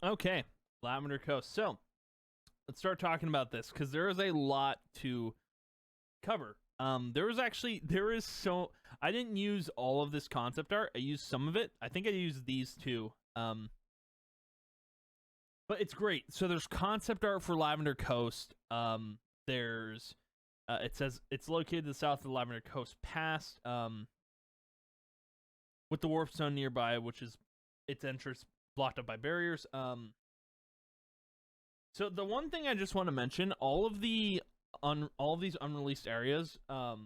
Okay, Lavender Coast. So let's start talking about this because there is a lot to cover. There is so I didn't use all of this concept art. I used some of it. I think I used these two. But it's great. So there's concept art for Lavender Coast. There's it says it's located to the south of the Lavender Coast Pass. With the warp zone nearby, which is its entrance blocked up by barriers. So the one thing I just want to mention, all of these unreleased areas are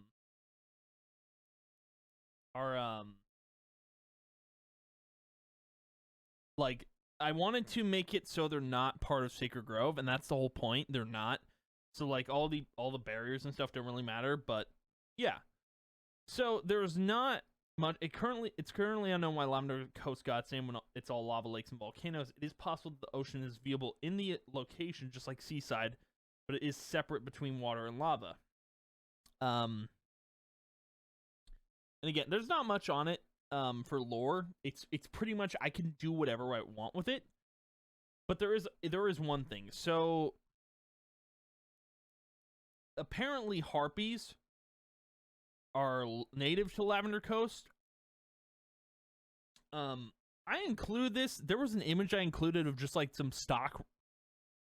like I wanted to make it so they're not part of Sacred Grove, and that's the whole point. They're not. So like all the barriers and stuff don't really matter, but yeah. So there's not much. It's currently unknown why Lavender Coast got its name when it's all lava lakes and volcanoes. It is possible that the ocean is viewable in the location, just like Seaside, but it is separate between water and lava. And again, there's not much on it for lore. It's pretty much I can do whatever I want with it. But there is one thing. So apparently harpies are native to Lavender Coast. I include this. There was an image I included of just like some stock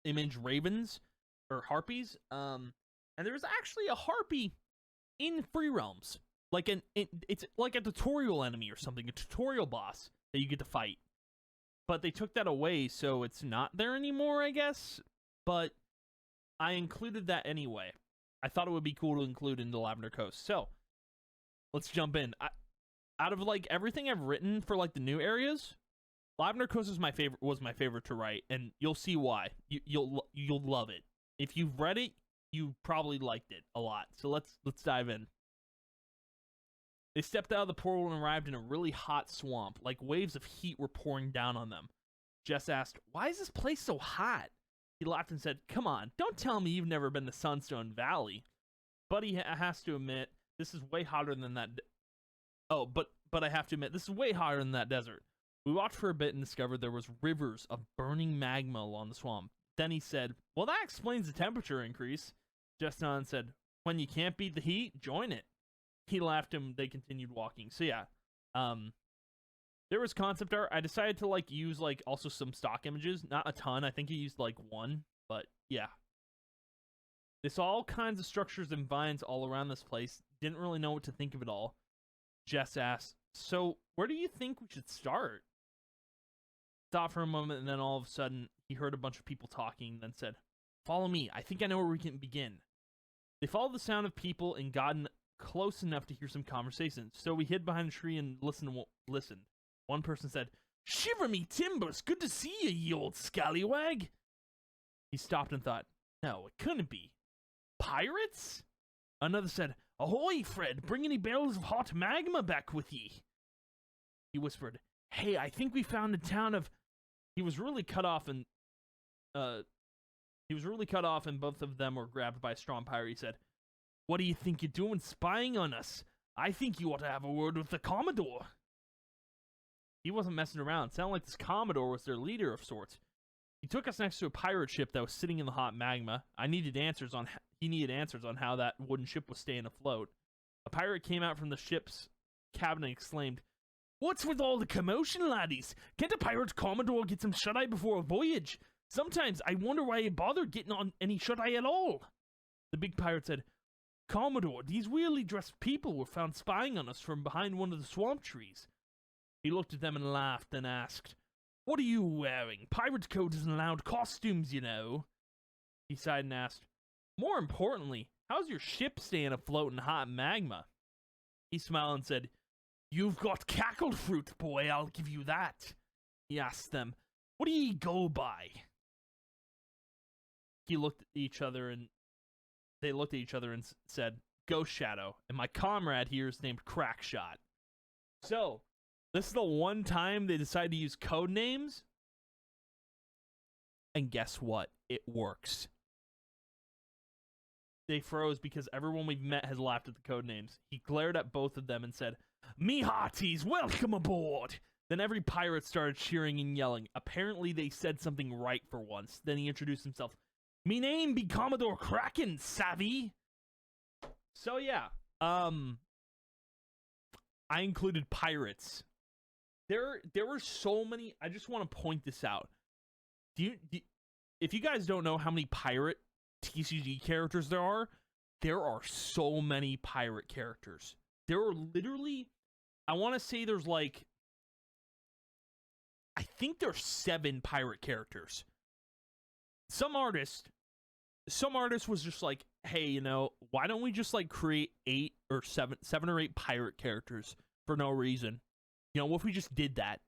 image ravens or harpies. And there's actually a harpy in Free Realms. It's like a tutorial enemy or something, a tutorial boss that you get to fight. But they took that away, so it's not there anymore, I guess. But I included that anyway. I thought it would be cool to include in the Lavender Coast. So let's jump in. Out of like everything I've written for like the new areas, Lavender Coast was my favorite to write, and you'll see why. You'll love it. If you've read it, you probably liked it a lot. So let's dive in. They stepped out of the portal and arrived in a really hot swamp. Like waves of heat were pouring down on them. Jess asked, "Why is this place so hot?" He laughed and said, "Come on, don't tell me you've never been to Sunstone Valley." Buddy has to admit, this is way hotter than that. But I have to admit, this is way hotter than that desert. We walked for a bit and discovered there was rivers of burning magma along the swamp. Then he said, "Well, that explains the temperature increase." Jess nodded and said, "When you can't beat the heat, join it." He laughed and they continued walking. So yeah, there was concept art. I decided to like use like also some stock images, not a ton. I think he used like one, but yeah. They saw all kinds of structures and vines all around this place. Didn't really know what to think of it all. Jess asked, "So where do you think we should start?" Thought for a moment, and then all of a sudden he heard a bunch of people talking, then said, "Follow me. I think I know where we can begin." They followed the sound of people and gotten close enough to hear some conversations. So we hid behind a tree and listened. One person said, "Shiver me timbers, good to see you, ye old scallywag." He stopped and thought, "No, it couldn't be. Pirates?" Another said, "Ahoy, Fred, bring any barrels of hot magma back with ye." He whispered, "Hey, I think we found a town of..." He was really cut off and both of them were grabbed by a strong pirate. He said, "What do you think you're doing spying on us? I think you ought to have a word with the Commodore." He wasn't messing around. It sounded like this Commodore was their leader of sorts. He took us next to a pirate ship that was sitting in the hot magma. He needed answers on how that wooden ship was staying afloat. A pirate came out from the ship's cabin and exclaimed, "What's with all the commotion, laddies? Can't a pirate Commodore get some shut-eye before a voyage? Sometimes I wonder why he bothered getting on any shut-eye at all." The big pirate said, "Commodore, these weirdly dressed people were found spying on us from behind one of the swamp trees." He looked at them and laughed, then asked, "What are you wearing? Pirate code isn't allowed costumes, you know." He sighed and asked, "More importantly, how's your ship staying afloat in hot magma?" He smiled and said, "You've got cackled fruit, boy, I'll give you that." He asked them, "What do ye go by?" They looked at each other and said, "Ghost Shadow, and my comrade here is named Crackshot." So, this is the one time they decided to use code names. And guess what? It works. They froze because everyone we've met has laughed at the code names. He glared at both of them and said, "Me hearties, welcome aboard. Then every pirate started cheering and yelling. Apparently they said something right for once. Then he introduced himself. Me name be Commodore Kraken, savvy? So yeah, I included pirates. There were so many. I just want to point this out. If you guys don't know how many pirate TCG characters there are so many pirate characters. There are literally, I want to say there's like, I think there's 7 pirate characters. Some artist was just like, hey, you know, why don't we just like create 7 or 8 pirate characters for no reason? You know, what if we just did that?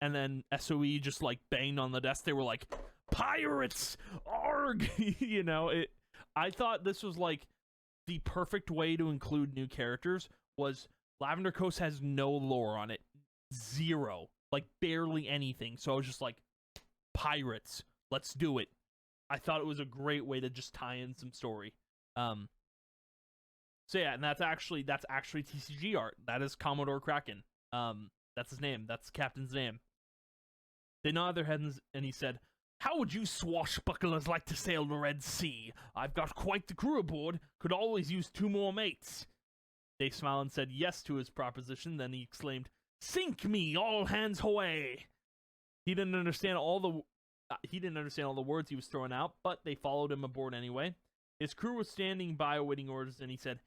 And then SOE just like banged on the desk. They were like, pirates, arg! You know, I thought this was like the perfect way to include new characters. Was Lavender Coast has no lore on it, 0, like barely anything. So I was just like, pirates, let's do it. I thought it was a great way to just tie in some story. So yeah, and that's actually TCG art. That is Commodore Kraken. That's his name. That's the captain's name. They nodded their heads, and he said, "How would you swashbucklers like to sail the Red Sea? I've got quite the crew aboard. Could always use 2 more mates." They smiled and said yes to his proposition. Then he exclaimed, "Sink me, all hands away!" He didn't understand all the words he was throwing out, but they followed him aboard anyway. His crew was standing by awaiting orders, and he said,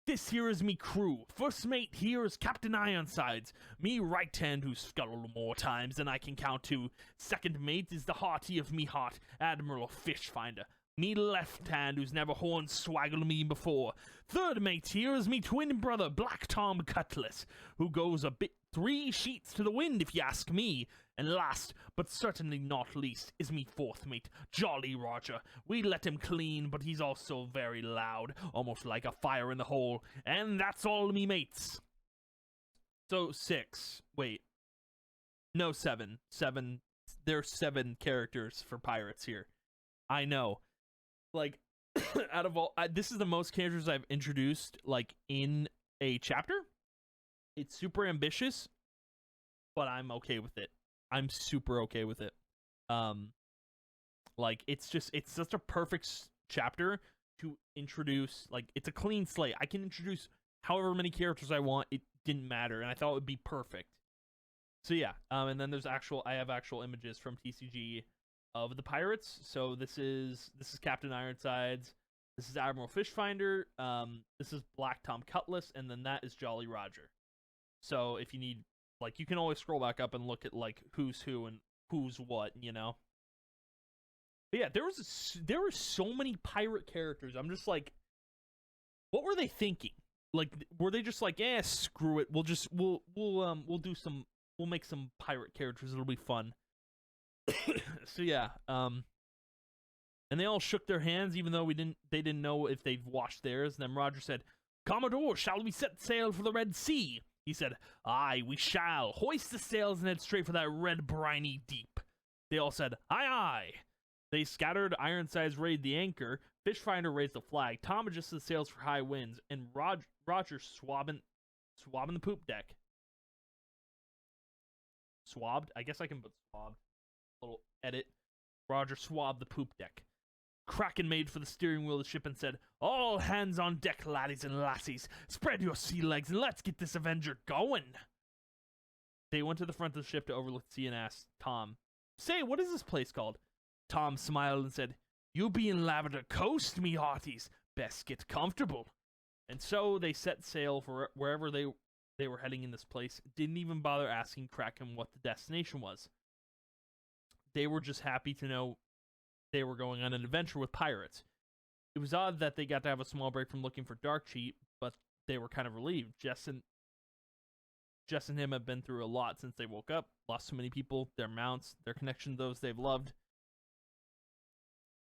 "This here is me crew. First mate here is Captain Ironsides, me right hand who's scuttled more times than I can count to. Second mate is the hearty of me heart, Admiral Fishfinder. Me left hand who's never horn swaggled me before. Third mate here is me twin brother, Black Tom Cutlass, who goes a bit 3 sheets to the wind if you ask me. And last, but certainly not least, is me fourth mate, Jolly Roger. We let him clean, but he's also very loud, almost like a fire in the hole. And that's all me mates." So 6. Wait. No, 7. 7. There's 7 characters for pirates here. I know. Like, out of all, this is the most characters I've introduced, like, in a chapter. It's super ambitious, but I'm okay with it. I'm super okay with it. Like, it's such a perfect chapter to introduce. Like, it's a clean slate. I can introduce however many characters I want. It didn't matter, and I thought it would be perfect. So yeah, and then I have actual images from TCG of the pirates. So this is Captain Ironsides. This is Admiral Fishfinder. This is Black Tom Cutlass, and then that is Jolly Roger. So if you need, like, you can always scroll back up and look at like who's who and who's what, you know. But yeah, there were so many pirate characters. I'm just like, what were they thinking? Like, were they just like, screw it, we'll make some pirate characters, it'll be fun. So yeah, and they all shook their hands, even though they didn't know if they'd washed theirs. And then Roger said, "Commodore, shall we set sail for the Red Sea?" He said, "Aye, we shall. Hoist the sails and head straight for that red briny deep." They all said, "Aye, aye." They scattered. Ironsides raised the anchor. Fishfinder raised the flag. Tom adjusted the sails for high winds, and Roger swabbing the poop deck. Swabbed? I guess I can put swabbed. Little edit. Roger swabbed the poop deck. Kraken made for the steering wheel of the ship and said, "All hands on deck, laddies and lassies. Spread your sea legs and let's get this Avenger going." They went to the front of the ship to overlook the sea and asked Tom, "Say, what is this place called?" Tom smiled and said, "You be in Lavender Coast, me hearties. Best get comfortable." And so they set sail for wherever they were heading in this place. Didn't even bother asking Kraken what the destination was. They were just happy to know they were going on an adventure with pirates. It was odd that they got to have a small break from looking for Darkcheat, but they were kind of relieved. Jess and him have been through a lot since they woke up, lost so many people, their mounts, their connection to those they've loved.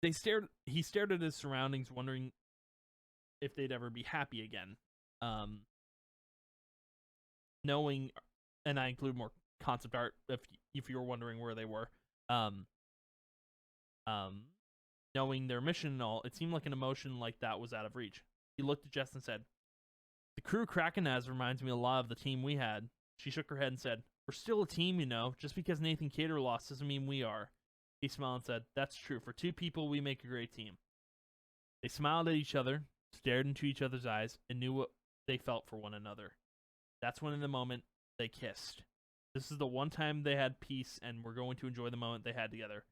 He stared at his surroundings, wondering if they'd ever be happy again. Knowing, and I include more concept art if you were wondering where they were. Knowing their mission and all, it seemed like an emotion like that was out of reach. He looked at Jess and said, "The crew Kraken has reminds me a lot of the team we had." She shook her head and said, We're still a team, you know. Just because Nathan Cater lost doesn't mean we are. He smiled and said, "That's true. For two people, we make a great team." They smiled at each other, stared into each other's eyes, and knew what they felt for one another. That's when, in the moment, they kissed. This is the one time they had peace, and were going to enjoy the moment they had together.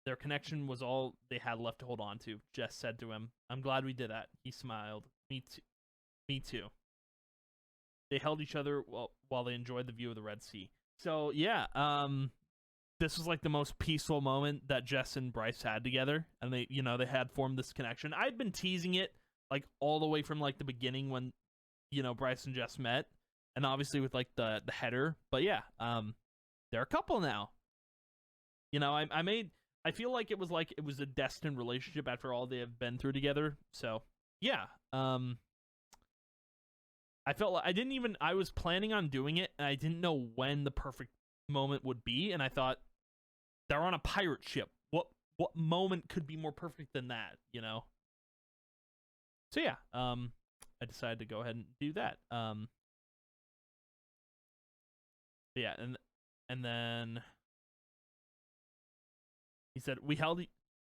Their connection was all they had left to hold on to. Jess said to him, "I'm glad we did that." He smiled. Me too. Me too. They held each other while they enjoyed the view of the Red Sea. So, yeah, this was like the most peaceful moment that Jess and Bryce had together, and they, you know, they had formed this connection. I'd been teasing it like all the way from like the beginning when, you know, Bryce and Jess met, and obviously with like the header. But yeah, they're a couple now. You know, I feel like it was a destined relationship after all they have been through together. So yeah, I felt like I was planning on doing it, and I didn't know when the perfect moment would be, and I thought, they're on a pirate ship. What moment could be more perfect than that, you know? So yeah, I decided to go ahead and do that. Yeah, and then he said, "We held."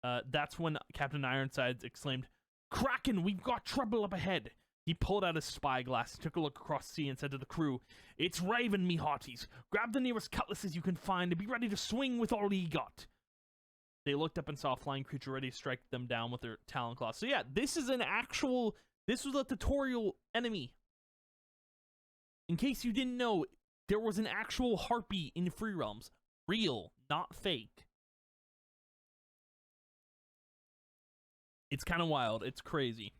That's when Captain Ironsides exclaimed, "Kraken, we've got trouble up ahead." He pulled out his spyglass, took a look across the sea, and said to the crew, "It's Raven, me hearties. Grab the nearest cutlasses you can find and be ready to swing with all ye got." They looked up and saw a flying creature ready to strike them down with their talon claws. So yeah, this was a tutorial enemy. In case you didn't know, there was an actual harpy in Free Realms. Real, not fake. It's kind of wild. It's crazy.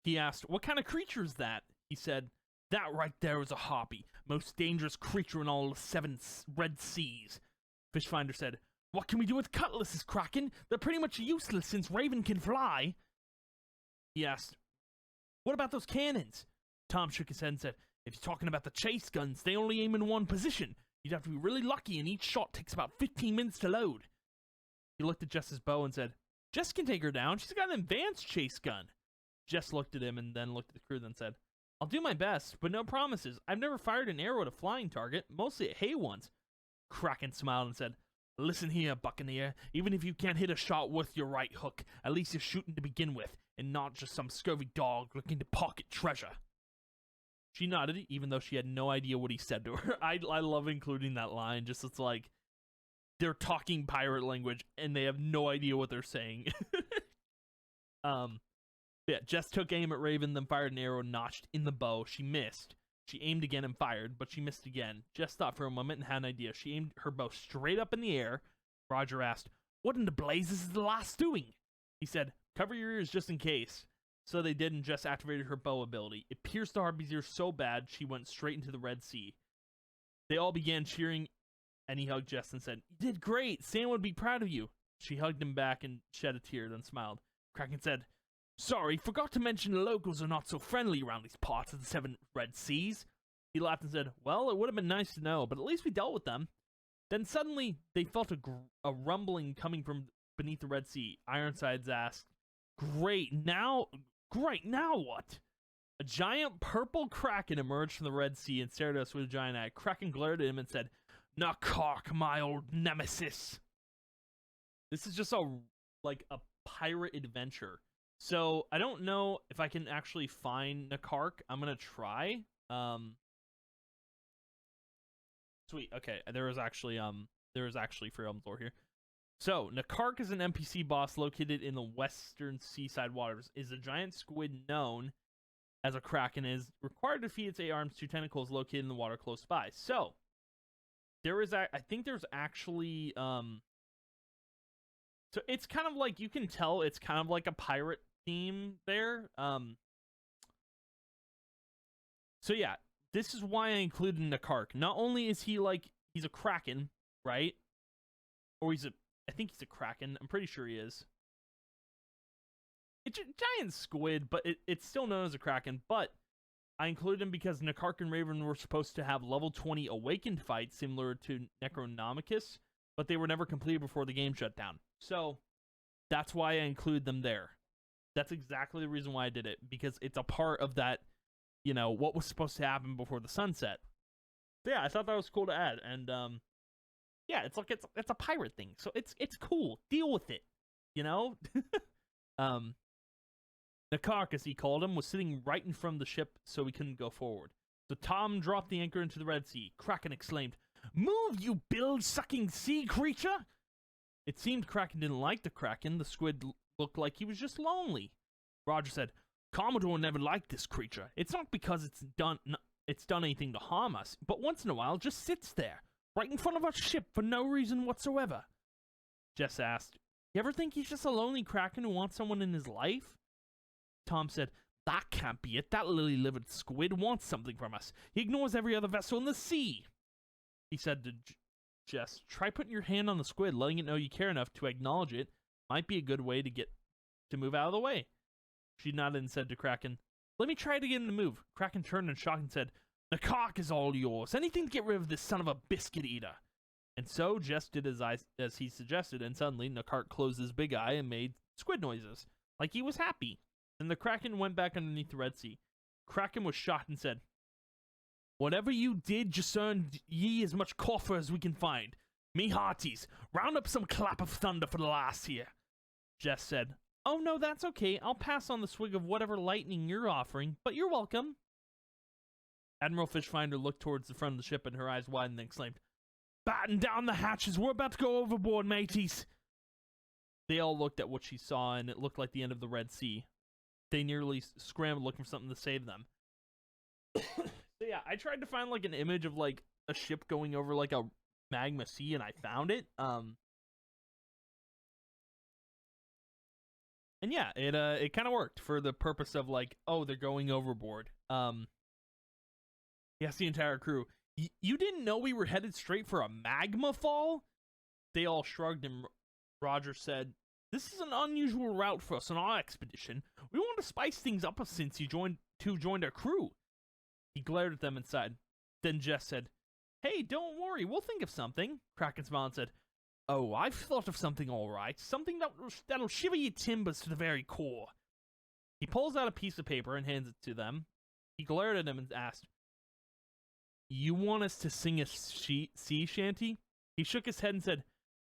He asked, "What kind of creature is that?" He said, "That right there is a harpy. Most dangerous creature in all the 7 Red Seas." Fishfinder said, "What can we do with cutlasses, Kraken? They're pretty much useless since Raven can fly." He asked, "What about those cannons?" Tom shook his head and said, "If you're talking about the chase guns, they only aim in one position. You'd have to be really lucky, and each shot takes about 15 minutes to load." He looked at Jess's bow and said, "Jess can take her down. She's got an advanced chase gun." Jess looked at him and then looked at the crew, then said, "I'll do my best, but no promises. I've never fired an arrow at a flying target, mostly at hay ones." Kraken smiled and said, "Listen here, Buccaneer. Even if you can't hit a shot worth your right hook, at least you're shooting to begin with, and not just some scurvy dog looking to pocket treasure." She nodded, even though she had no idea what he said to her. I love including that line. Just it's like they're talking pirate language and they have no idea what they're saying. Yeah, Jess took aim at Raven, then fired an arrow notched in the bow. She missed. She aimed again and fired, but she missed again. Jess thought for a moment and had an idea. She aimed her bow straight up in the air. Roger asked, "What in the blazes is the lass doing?" He said, "Cover your ears just in case." So they did, and Jess activated her bow ability. It pierced the harpy's ear so bad, she went straight into the Red Sea. They all began cheering, and he hugged Jess and said, "You did great. Sam would be proud of you." She hugged him back and shed a tear, then smiled. Kraken said, "Sorry, forgot to mention the locals are not so friendly around these parts of the 7 Red Seas." He laughed and said, "Well, it would have been nice to know, but at least we dealt with them." Then suddenly, they felt a rumbling coming from beneath the Red Sea. Ironsides asked, Great, now what?" A giant purple kraken emerged from the Red Sea and stared at us with a giant eye. Kraken glared at him and said, "Nakark, my old nemesis." This is just a pirate adventure. So I don't know if I can actually find Nakark. I'm gonna try. Sweet. Okay, there is actually Free Realms lore here. So Nakark is an NPC boss located in the western seaside waters. Is a giant squid known as a kraken, is required to feed its 8 arms, 2 tentacles located in the water close by. So there is I think there's actually so it's kind of like, you can tell it's kind of like a pirate theme there. So yeah, this is why I included Nakark. Not only is he he's a kraken, right? Or I think he's a kraken. I'm pretty sure he is. It's a giant squid, but it's still known as a kraken. But I included him because Nakark and Raven were supposed to have level 20 awakened fights similar to Necronomicus, but they were never completed before the game shut down. So that's why I include them there. That's exactly the reason why I did it, because it's a part of that you know, what was supposed to happen before the sunset. So yeah, I thought that was cool to add, and yeah, it's like it's a pirate thing, so it's cool. Deal with it, you know. Nakak, as he called him, was sitting right in front of the ship, so we couldn't go forward. So Tom dropped the anchor into the Red Sea. Kraken exclaimed, "Move, you bilge-sucking sea creature!" It seemed Kraken didn't like the Kraken. The squid looked like he was just lonely. Roger said, "Commodore never liked this creature. It's not because it's done anything to harm us, but once in a while just sits there, right in front of our ship for no reason whatsoever." Jess asked, "You ever think he's just a lonely Kraken who wants someone in his life?" Tom said, "That can't be it. That lily-livered squid wants something from us. He ignores every other vessel in the sea." He said to Jess, "Try putting your hand on the squid, letting it know you care enough to acknowledge it. Might be a good way to move out of the way." She nodded and said to Kraken, "Let me try to get him to move." Kraken turned in shock and said, "The cock is all yours. Anything to get rid of this son of a biscuit eater." And so Jess did as he suggested, and suddenly Nakart closed his big eye and made squid noises, like he was happy. Then the Kraken went back underneath the Red Sea. Kraken was shocked and said, "Whatever you did, just earned ye as much coffer as we can find. Me hearties, round up some clap of thunder for the lass here." Jess said, "Oh no, that's okay. I'll pass on the swig of whatever lightning you're offering, but you're welcome." Admiral Fishfinder looked towards the front of the ship and her eyes widened and exclaimed, "Batten down the hatches. We're about to go overboard, mateys." They all looked at what she saw, and it looked like the end of the Red Sea. They nearly scrambled looking for something to save them. So yeah, I tried to find like an image of like a ship going over like a magma sea, and I found it. And yeah, it kind of worked for the purpose of like, oh, they're going overboard. Yes, the entire crew. You didn't know we were headed straight for a magma fall? They all shrugged, and Roger said, "This is an unusual route for us on our expedition. We want to spice things up since you joined our crew." He glared at them and sighed. Then Jess said, "Hey, don't worry, we'll think of something." Kraken smiled and said, "Oh, I've thought of something all right. Something that'll shiver your timbers to the very core." He pulls out a piece of paper and hands it to them. He glared at them and asked, "You want us to sing a sea shanty?" He shook his head and said,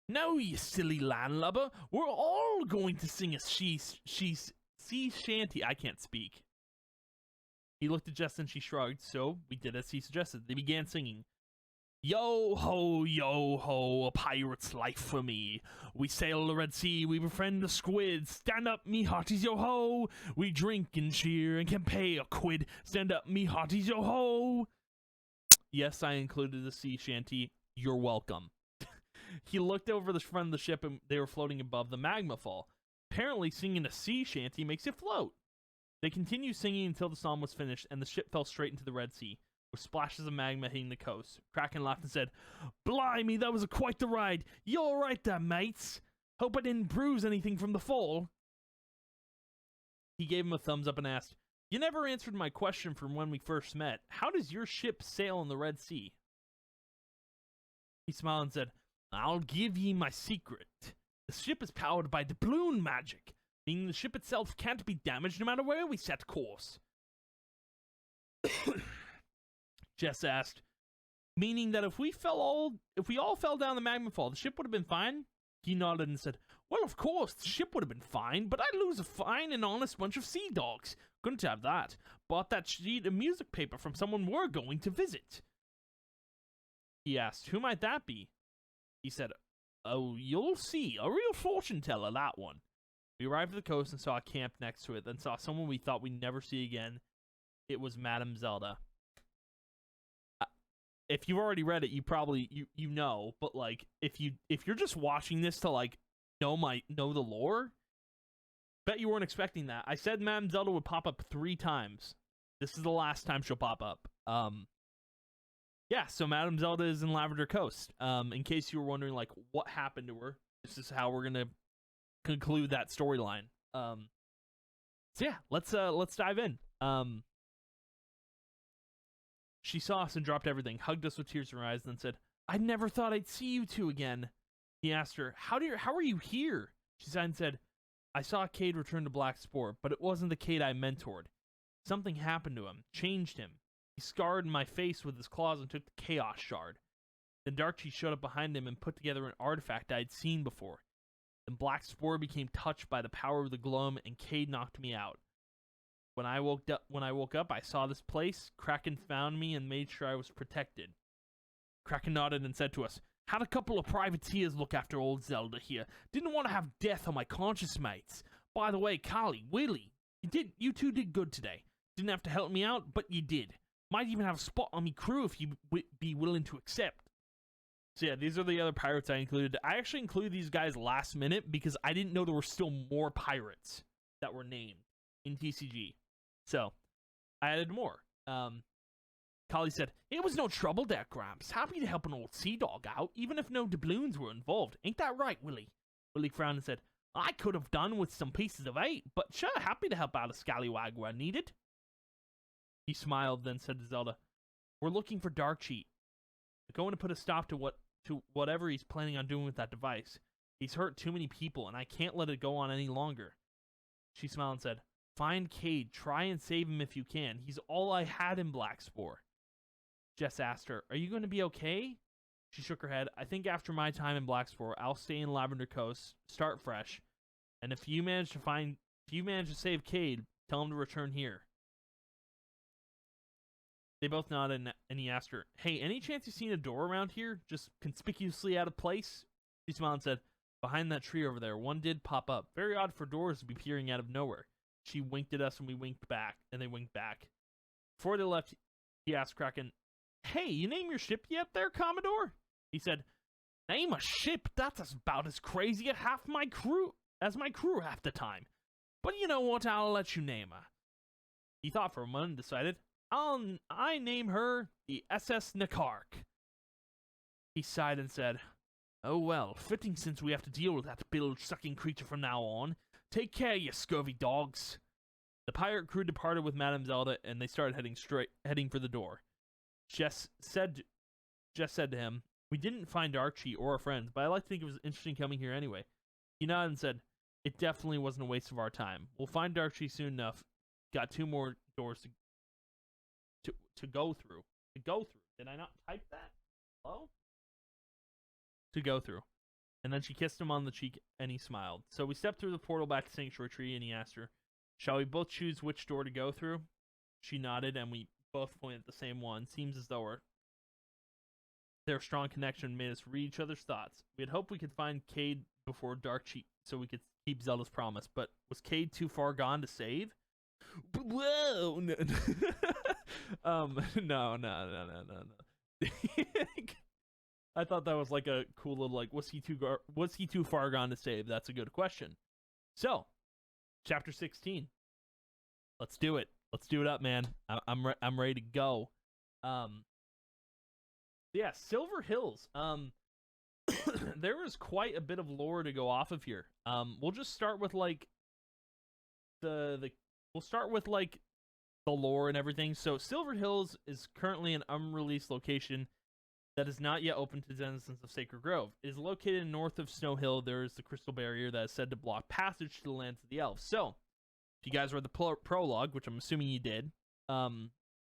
"No, you silly landlubber. We're all going to sing a sea shanty." I can't speak. He looked at Jess and she shrugged, so we did as he suggested. They began singing. Yo ho, a pirate's life for me. We sail the Red Sea, we befriend the squid. Stand up, me hearties, yo ho. We drink and cheer and can pay a quid. Stand up, me hearties, yo ho. Yes, I included the sea shanty. You're welcome. He looked over the front of the ship and they were floating above the magma fall. Apparently, singing a sea shanty makes it float. They continued singing until the song was finished and the ship fell straight into the Red Sea, with splashes of magma hitting the coast. Kraken laughed and said, "Blimey, that was quite the ride. You all right there, mates? Hope I didn't bruise anything from the fall." He gave him a thumbs up and asked, "You never answered my question from when we first met. How does your ship sail in the Red Sea?" He smiled and said, "I'll give ye my secret. The ship is powered by doubloon magic, meaning the ship itself can't be damaged no matter where we set course." Jess asked, "Meaning that if we all fell down the magma fall, the ship would have been fine?" He nodded and said, "Well, of course, the ship would have been fine, but I'd lose a fine and honest bunch of sea dogs. Couldn't have that. Bought that sheet of music paper from someone we're going to visit." He asked, "Who might that be?" He said, "Oh, you'll see. A real fortune teller, that one." We arrived at the coast and saw a camp next to it, then saw someone we thought we'd never see again. It was Madame Zelda. If you've already read it, you probably you know, but like if you're just watching this to like know the lore, bet you weren't expecting that. I said Madame Zelda would pop up 3 times. This is the last time she'll pop up. Yeah, so Madame Zelda is in Lavender Coast. In case you were wondering like what happened to her, this is how we're gonna conclude that storyline. So yeah, let's dive in. She saw us and dropped everything, hugged us with tears in her eyes, and then said, "I never thought I'd see you two again." He asked her, How are you here?" She sighed and said, "I saw Cade return to Black Sport, but it wasn't the Cade I mentored. Something happened to him, changed him. He scarred my face with his claws and took the Chaos Shard. Then Darkchi showed up behind him and put together an artifact I'd seen before. Then Black Spore became touched by the power of the Gloam, and Cayde knocked me out. When I woke up, I saw this place. Kraken found me and made sure I was protected. Kraken nodded and said to us, "Had a couple of privateers look after old Zelda here. Didn't want to have death on my conscience, mates. By the way, Carly, Willie, you two did good today. Didn't have to help me out, but you did. Might even have a spot on me crew if you be willing to accept." So yeah, these are the other pirates I included. I actually included these guys last minute because I didn't know there were still more pirates that were named in TCG. So, I added more. Kali said, "It was no trouble there, Gramps. Happy to help an old sea dog out, even if no doubloons were involved. Ain't that right, Willie?" Willie frowned and said, "I could have done with some pieces of 8, but sure, happy to help out a scallywag where needed." He smiled, then said to Zelda, "We're looking for Darkchi. Going to put a stop to whatever he's planning on doing with that device. He's hurt too many people, and I can't let it go on any longer." She smiled and said, "Find Cayde. Try and save him if you can. He's all I had in Black Spore." Jess asked her, "Are you going to be okay?" She shook her head. "I think after my time in Black Spore, I'll stay in Lavender Coast, start fresh, and if you manage to save Cayde, tell him to return here." They both nodded, and he asked her, "Hey, any chance you've seen a door around here, just conspicuously out of place?" She smiled and said, "Behind that tree over there, one did pop up. Very odd for doors to be peering out of nowhere." She winked at us, and we winked back, and they winked back. Before they left, he asked Kraken, "Hey, you name your ship yet there, Commodore?" He said, "Name a ship? That's about as crazy as my crew half the time. But you know what? I'll let you name her." He thought for a moment and decided, I name her the SS Nakark." He sighed and said, "Oh well, fitting since we have to deal with that bilge-sucking creature from now on. Take care, you scurvy dogs." The pirate crew departed with Madame Zelda, and they started heading for the door. Jess said to him, "We didn't find Archie or our friends, but I like to think it was interesting coming here anyway." He nodded and said, "It definitely wasn't a waste of our time. We'll find Archie soon enough. Got 2 more doors to go through. Did I not type that? Hello? To go through." And then she kissed him on the cheek, and he smiled. So we stepped through the portal back to Sanctuary Tree, and he asked her, "Shall we both choose which door to go through?" She nodded, and we both pointed at the same one. Seems as though their strong connection made us read each other's thoughts. We had hoped we could find Cayde before Darkchi so we could keep Zelda's promise, but was Cayde too far gone to save? Whoa! No. No. I thought that was like a cool little, like, was he too far gone to save? That's a good question. So, chapter 16. Let's do it. Let's do it up, man. I'm ready to go. Yeah, Silver Hills. There is quite a bit of lore to go off of here. We'll just start with like the lore and everything. So Silver Hills is currently an unreleased location that is not yet open to denizens of Sacred Grove. It is located north of Snow Hill. There is the crystal barrier that is said to block passage to the lands of the elves. So, if you guys read the prologue, which I'm assuming you did,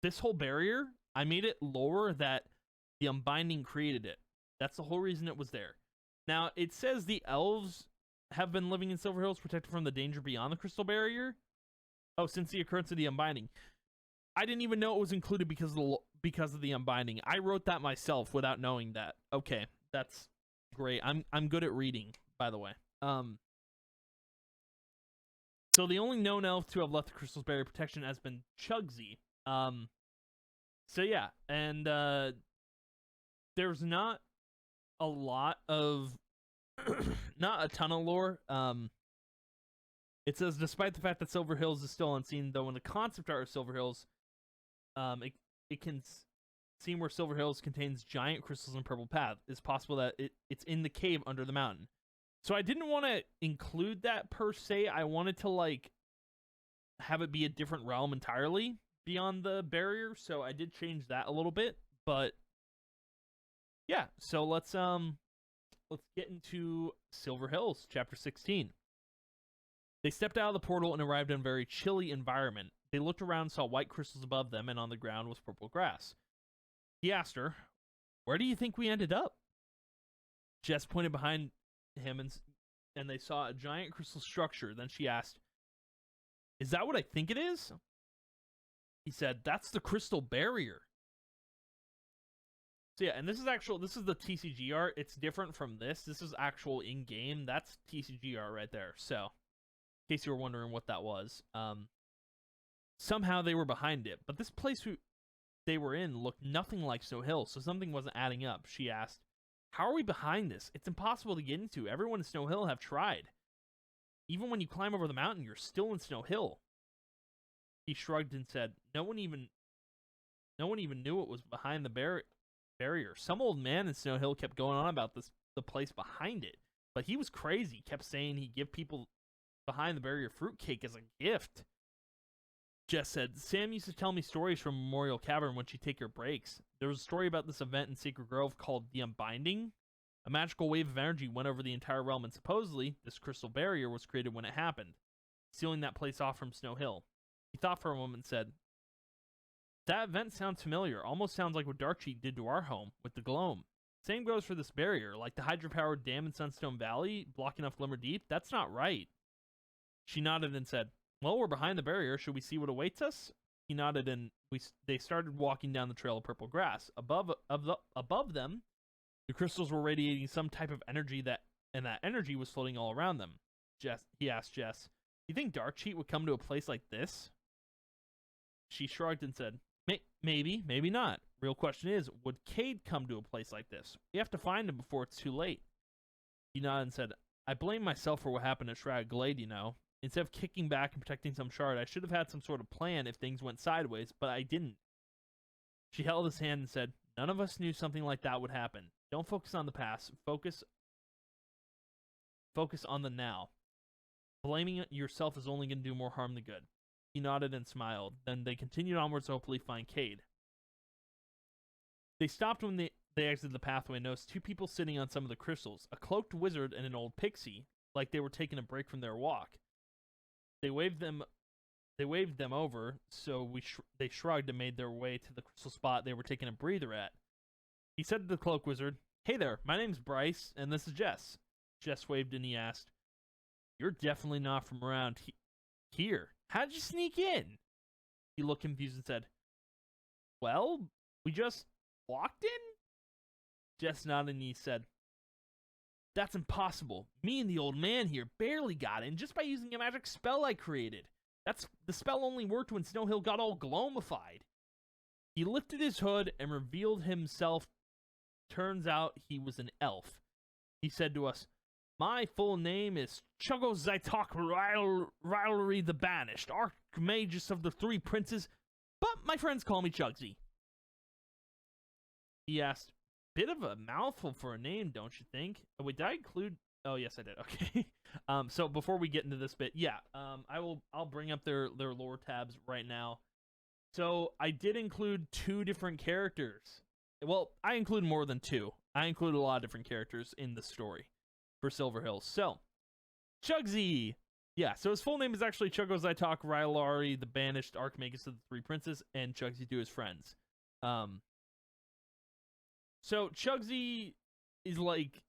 this whole barrier, I made it lore that the Unbinding created it. That's the whole reason it was there. Now, it says the elves have been living in Silver Hills, protected from the danger beyond the crystal barrier. Oh, since the occurrence of the Unbinding. I didn't even know it was included because of the Unbinding. I wrote that myself without knowing that. Okay, that's great. I'm good at reading, by the way. So the only known elf to have left the crystal's barrier protection has been Chugsy. So yeah, and there's not a lot of not a ton of lore. It says, despite the fact that Silver Hills is still unseen, though in the concept art of Silver Hills, it can seem where Silver Hills contains giant crystals and purple path. It's possible that it's in the cave under the mountain. So I didn't want to include that per se. I wanted to like have it be a different realm entirely beyond the barrier. So I did change that a little bit, but yeah. So let's get into Silver Hills, chapter 16. They stepped out of the portal and arrived in a very chilly environment. They looked around and saw white crystals above them, and on the ground was purple grass. He asked her, "Where do you think we ended up?" Jess pointed behind him, and they saw a giant crystal structure. Then she asked, "Is that what I think it is?" He said, "That's the crystal barrier." So yeah, and this is the TCG art. It's different from this. This is actual in-game. That's TCG art right there. So, in case you were wondering what that was, somehow they were behind it. But this place they were in looked nothing like Snow Hill, so something wasn't adding up. She asked, "How are we behind this? It's impossible to get into. Everyone in Snow Hill have tried. Even when you climb over the mountain, you're still in Snow Hill." He shrugged and said, No one even knew it was behind the barrier. Some old man in Snow Hill kept going on about the place behind it, but he was crazy. He kept saying he'd give people behind the barrier fruitcake as a gift. Jess said, "Sam used to tell me stories from Memorial Cavern when she'd take her breaks. There was a story about this event in Sacred Grove called the Unbinding. A magical wave of energy went over the entire realm, and supposedly this crystal barrier was created when it happened, sealing that place off from Snow Hill." He thought for a moment and said, "That event sounds familiar. Almost sounds like what Darkcheek did to our home with the Gloam. Same goes for this barrier, like the hydropowered dam in Sunstone Valley blocking off Glimmer Deep. That's not right." She nodded and said, "Well, we're behind the barrier. Should we see what awaits us?" He nodded, and they started walking down the trail of purple grass. Above them, the crystals were radiating some type of energy and that energy was floating all around them. He asked Jess, "Do you think Darkcheek would come to a place like this?" She shrugged and said, Maybe, maybe not. Real question is, would Cade come to a place like this? We have to find him before it's too late." He nodded and said, "I blame myself for what happened at Shroud Glade, you know. Instead of kicking back and protecting some shard, I should have had some sort of plan if things went sideways, but I didn't." She held his hand and said, "None of us knew something like that would happen. Don't focus on the past. Focus on the now. Blaming yourself is only going to do more harm than good." He nodded and smiled. Then they continued onwards to hopefully find Cade. They stopped when they exited the pathway and noticed two people sitting on some of the crystals, a cloaked wizard and an old pixie, like they were taking a break from their walk. They waved them over, so they shrugged and made their way to the crystal spot they were taking a breather at. He said to the cloak wizard, "Hey there, my name's Bryce, and this is Jess." Jess waved and he asked, "You're definitely not from around here. How'd you sneak in?" He looked confused and said, "Well, we just walked in?" Jess nodded and he said, "That's impossible. Me and the old man here barely got in just by using a magic spell I created. The spell only worked when Snow Hill got all gloomified." He lifted his hood and revealed himself. Turns out he was an elf. He said to us, "My full name is Chugozaitok Rilery the Banished, Archmagus of the Three Princes, but my friends call me Chugsy." He asked, "Bit of a mouthful for a name, don't you think?" Wait, did I include? Oh, yes, I did. Okay. So before we get into this bit, yeah, I'll bring up their lore tabs right now. So I did include two different characters. Well, I include more than two. I include a lot of different characters in the story for Silver Hills. So, Chugsy! Yeah, so his full name is actually Chugozaitok Rylari, the Banished Archmagus of the Three Princes, and Chugsy to his friends. So Chugsy is like,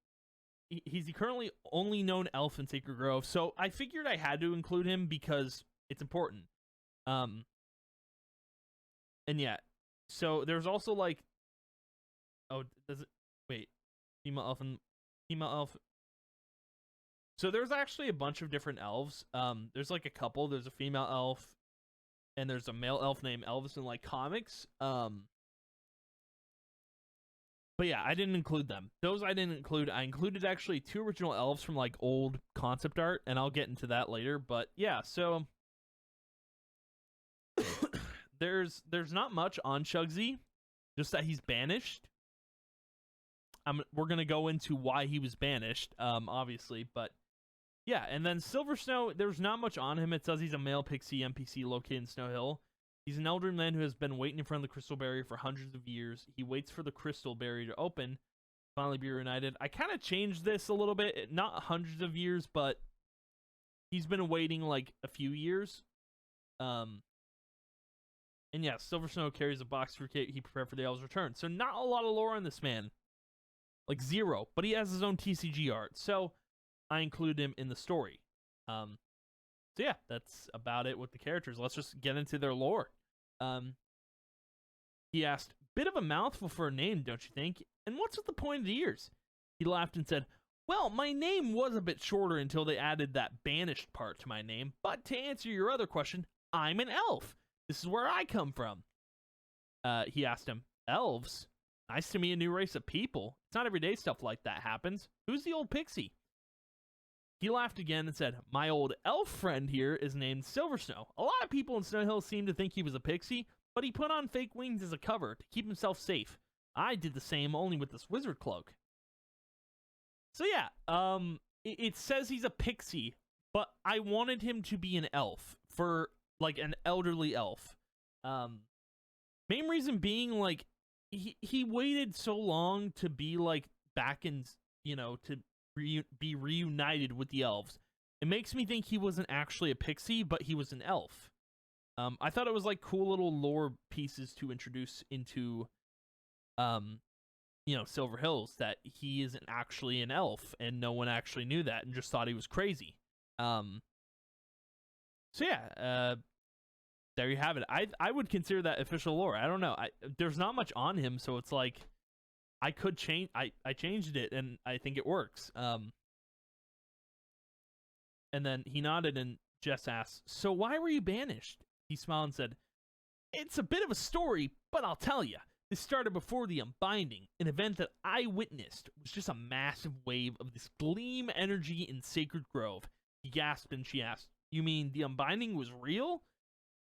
he's the currently only known elf in Sacred Grove, so I figured I had to include him because it's important. And yeah, so there's also like, oh, does it, wait, female elf. So there's actually a bunch of different elves. There's like a couple. There's a female elf, and there's a male elf named Elvis in like comics. But yeah, I didn't include them. Those I didn't include. I included actually two original elves from like old concept art, and I'll get into that later. But yeah, so there's not much on Chugsy, just that he's banished. We're gonna go into why he was banished, obviously, but yeah. And then Silver Snow, there's not much on him. It says he's a male pixie NPC located in Snow Hill. He's an elderly man who has been waiting in front of the crystal barrier for hundreds of years. He waits for the crystal barrier to open, finally be reunited. I kind of changed this a little bit, not hundreds of years, but he's been waiting like a few years. And yes, Silver Snow carries a box fruitcake he prepared for the elves' return. So not a lot of lore on this man. Like 0. But he has his own TCG art. So I include him in the story. So yeah, that's about it with the characters. Let's just get into their lore. He asked, bit of a mouthful for a name, don't you think? And what's with the pointed ears? He laughed and said, well, my name was a bit shorter until they added that banished part to my name. But to answer your other question, I'm an elf. This is where I come from. He asked him, elves? Nice to meet a new race of people. It's not everyday stuff like that happens. Who's the old pixie? He laughed again and said, my old elf friend here is named Silver Snow. A lot of people in Snow Hill seem to think he was a pixie, but he put on fake wings as a cover to keep himself safe. I did the same, only with this wizard cloak. So yeah, it says he's a pixie, but I wanted him to be an elf, for like an elderly elf. Main reason being, like, he waited so long to be like back in, you know, to be reunited with the elves. It makes me think he wasn't actually a pixie, but he was an elf. I thought it was like cool little lore pieces to introduce into, you know, Silver Hills, that he isn't actually an elf, and no one actually knew that and just thought he was crazy. So yeah, there you have it. I would consider that official lore. I don't know. There's not much on him, so it's like I could change. I changed it, and I think it works. And then he nodded, and Jess asked, "So why were you banished?" He smiled and said, "It's a bit of a story, but I'll tell you. This started before the Unbinding, an event that I witnessed. It was just a massive wave of this gleam energy in Sacred Grove." He gasped, and she asked, "You mean the Unbinding was real?"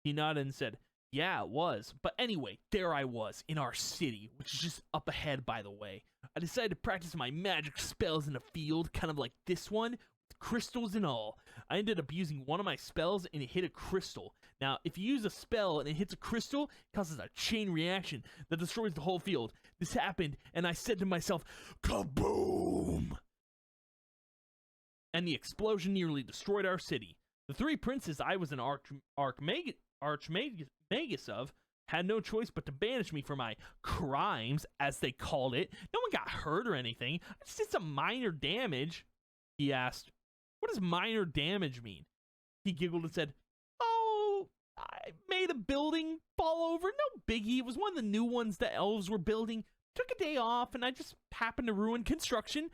He nodded and said, "Yeah, it was. But anyway, there I was, in our city, which is just up ahead, by the way. I decided to practice my magic spells in a field, kind of like this one, with crystals and all. I ended up using one of my spells, and it hit a crystal. Now, if you use a spell and it hits a crystal, it causes a chain reaction that destroys the whole field. This happened, and I said to myself, kaboom! And the explosion nearly destroyed our city. The three princes I was an archmagus of had no choice but to banish me for my crimes, as they called it. No one got hurt or anything. I just did some minor damage." He asked, "What does minor damage mean?" He giggled and said, "Oh, I made a building fall over. No biggie. It was one of the new ones the elves were building. Took a day off, and I just happened to ruin construction.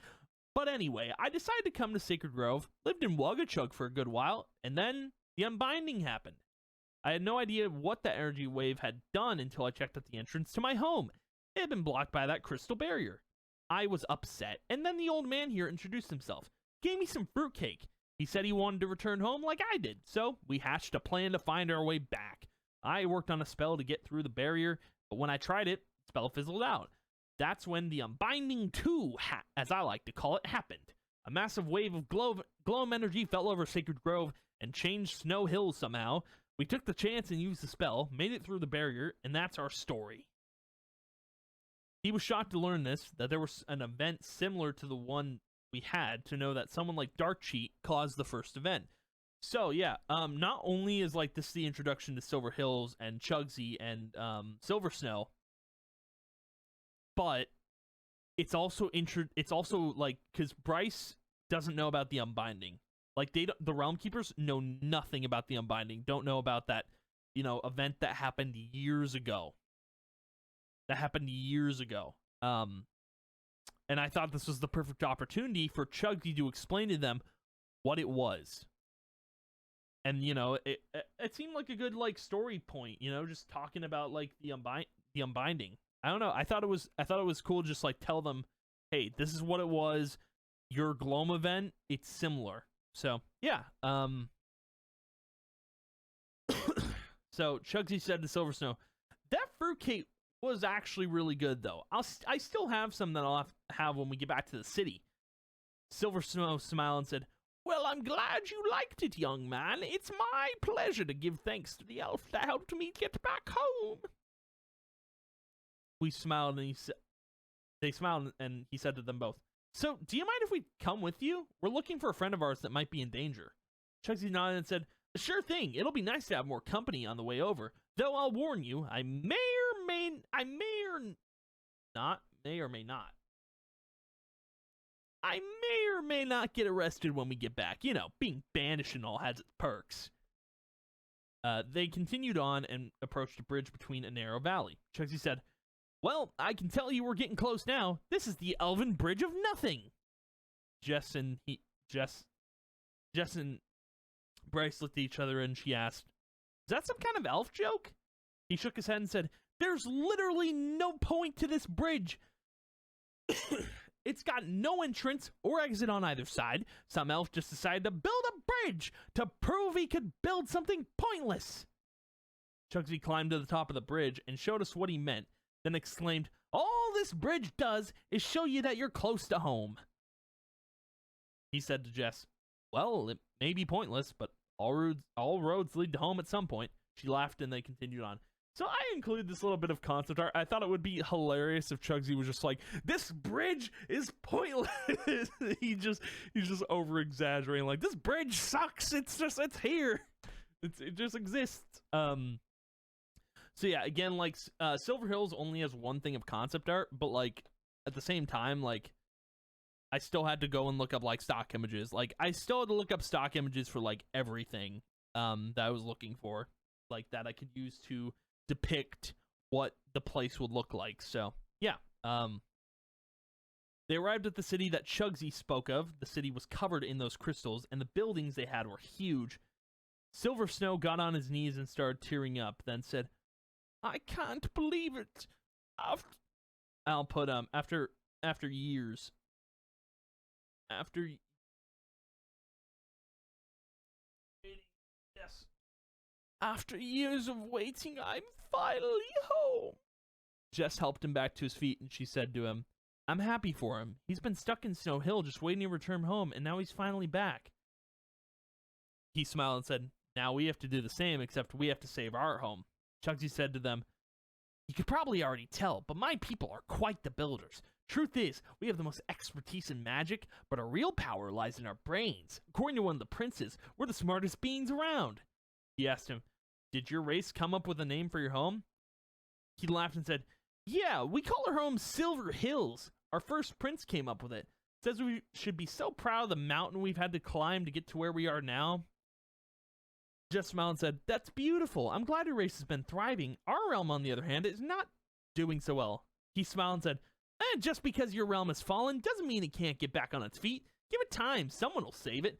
But anyway, I decided to come to Sacred Grove, lived in Wugachug for a good while, and then the Unbinding happened. I had no idea what that energy wave had done until I checked at the entrance to my home. It had been blocked by that crystal barrier. I was upset, and then the old man here introduced himself, gave me some fruitcake. He said he wanted to return home like I did, so we hatched a plan to find our way back. I worked on a spell to get through the barrier, but when I tried it, the spell fizzled out. That's when the Unbinding 2, as I like to call it, happened. A massive wave of gloam energy fell over Sacred Grove and changed Snow Hills somehow. We took the chance and used the spell, made it through the barrier, and that's our story." He was shocked to learn this, that there was an event similar to the one we had, to know that someone like Darkcheat caused the first event. So yeah, not only is like this the introduction to Silver Hills and Chugsy and Silver Snow, but it's also like, because Bryce doesn't know about the Unbinding. Like, the Realm Keepers know nothing about the Unbinding. Don't know about that, you know, event that happened years ago. And I thought this was the perfect opportunity for Chugsy to explain to them what it was. And, you know, it seemed like a good, like, story point, you know, just talking about, like, the Unbinding. I don't know. I thought it was cool. Just like tell them, hey, this is what it was. Your Gloam event, it's similar. So yeah. So Chugsy said to Silver Snow, "That fruitcake was actually really good, though. I still have some that I'll have when we get back to the city." Silver Snow smiled and said, "Well, I'm glad you liked it, young man. It's my pleasure to give thanks to the elf that helped me get back home." We smiled, and they smiled, and he said to them both, "So, do you mind if we come with you? We're looking for a friend of ours that might be in danger." Chugsy nodded and said, "Sure thing. It'll be nice to have more company on the way over. Though I'll warn you, I may or may not get arrested when we get back. You know, being banished and all has its perks. They continued on and approached a bridge between a narrow valley. Chugsy said, well, I can tell you we're getting close now. This is the Elven Bridge of Nothing. Jess and Bryce looked at each other and she asked, is that some kind of elf joke? He shook his head and said, there's literally no point to this bridge. It's got no entrance or exit on either side. Some elf just decided to build a bridge to prove he could build something pointless. Chugsy climbed to the top of the bridge and showed us what he meant, then exclaimed, all this bridge does is show you that you're close to home. He said to Jess, well, it may be pointless, but all roads lead to home at some point. She laughed and they continued on. So I included this little bit of concept art. I thought it would be hilarious if Chugsy was just like, this bridge is pointless. he's just over exaggerating, like, this bridge sucks. It's here. It just exists. So yeah, again, like, Silver Hills only has one thing of concept art, but like at the same time, like, I still had to go and look up like stock images. Like, I still had to look up stock images for like everything that I was looking for, like, that I could use to depict what the place would look like. So yeah, they arrived at the city that Chugsy spoke of. The city was covered in those crystals, and the buildings they had were huge. Silver Snow got on his knees and started tearing up, then said, I can't believe it. I'll put after years. After years of waiting, I'm finally home. Jess helped him back to his feet, and she said to him, I'm happy for him. He's been stuck in Snow Hill just waiting to return home, and now he's finally back. He smiled and said, now we have to do the same, except we have to save our home. Chugsy said to them, you could probably already tell, but my people are quite the builders. Truth is, we have the most expertise in magic, but our real power lies in our brains. According to one of the princes, we're the smartest beings around. He asked him, did your race come up with a name for your home? He laughed and said, yeah, we call our home Silver Hills. Our first prince came up with it. Says we should be so proud of the mountain we've had to climb to get to where we are now. Jess smiled and said, that's beautiful. I'm glad your race has been thriving. Our realm, on the other hand, is not doing so well. He smiled and said, just because your realm has fallen doesn't mean it can't get back on its feet. Give it time. Someone will save it.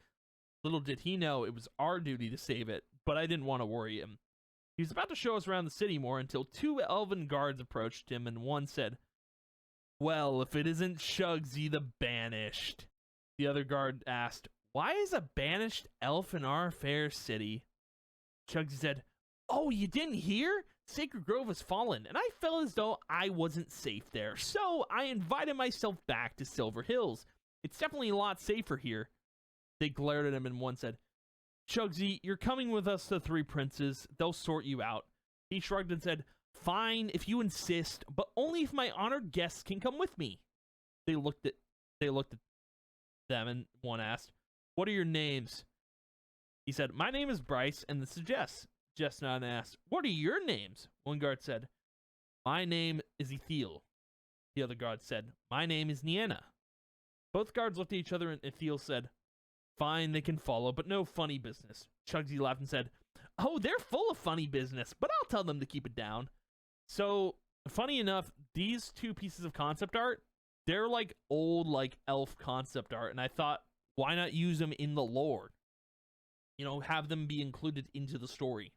Little did he know it was our duty to save it, but I didn't want to worry him. He was about to show us around the city more until two elven guards approached him, and one said, well, if it isn't Chugsy the Banished. The other guard asked, why is a banished elf in our fair city? Chugsy said, oh, you didn't hear? Sacred Grove has fallen, and I felt as though I wasn't safe there, so I invited myself back to Silver Hills. It's definitely a lot safer here. They glared at him, and one said, Chugsy, you're coming with us to Three Princes. They'll sort you out. He shrugged and said, fine, if you insist, but only if my honored guests can come with me. They looked at them, and one asked, what are your names? He said, my name is Bryce, and this is Jess. Jess nodded and asked, what are your names? One guard said, my name is Ethiel. The other guard said, my name is Nienna. Both guards looked at each other, and Ethiel said, fine, they can follow, but no funny business. Chugsy laughed and said, oh, they're full of funny business, but I'll tell them to keep it down. So, funny enough, these two pieces of concept art, they're like old, like elf concept art, and I thought, why not use them in the lore? You know, have them be included into the story.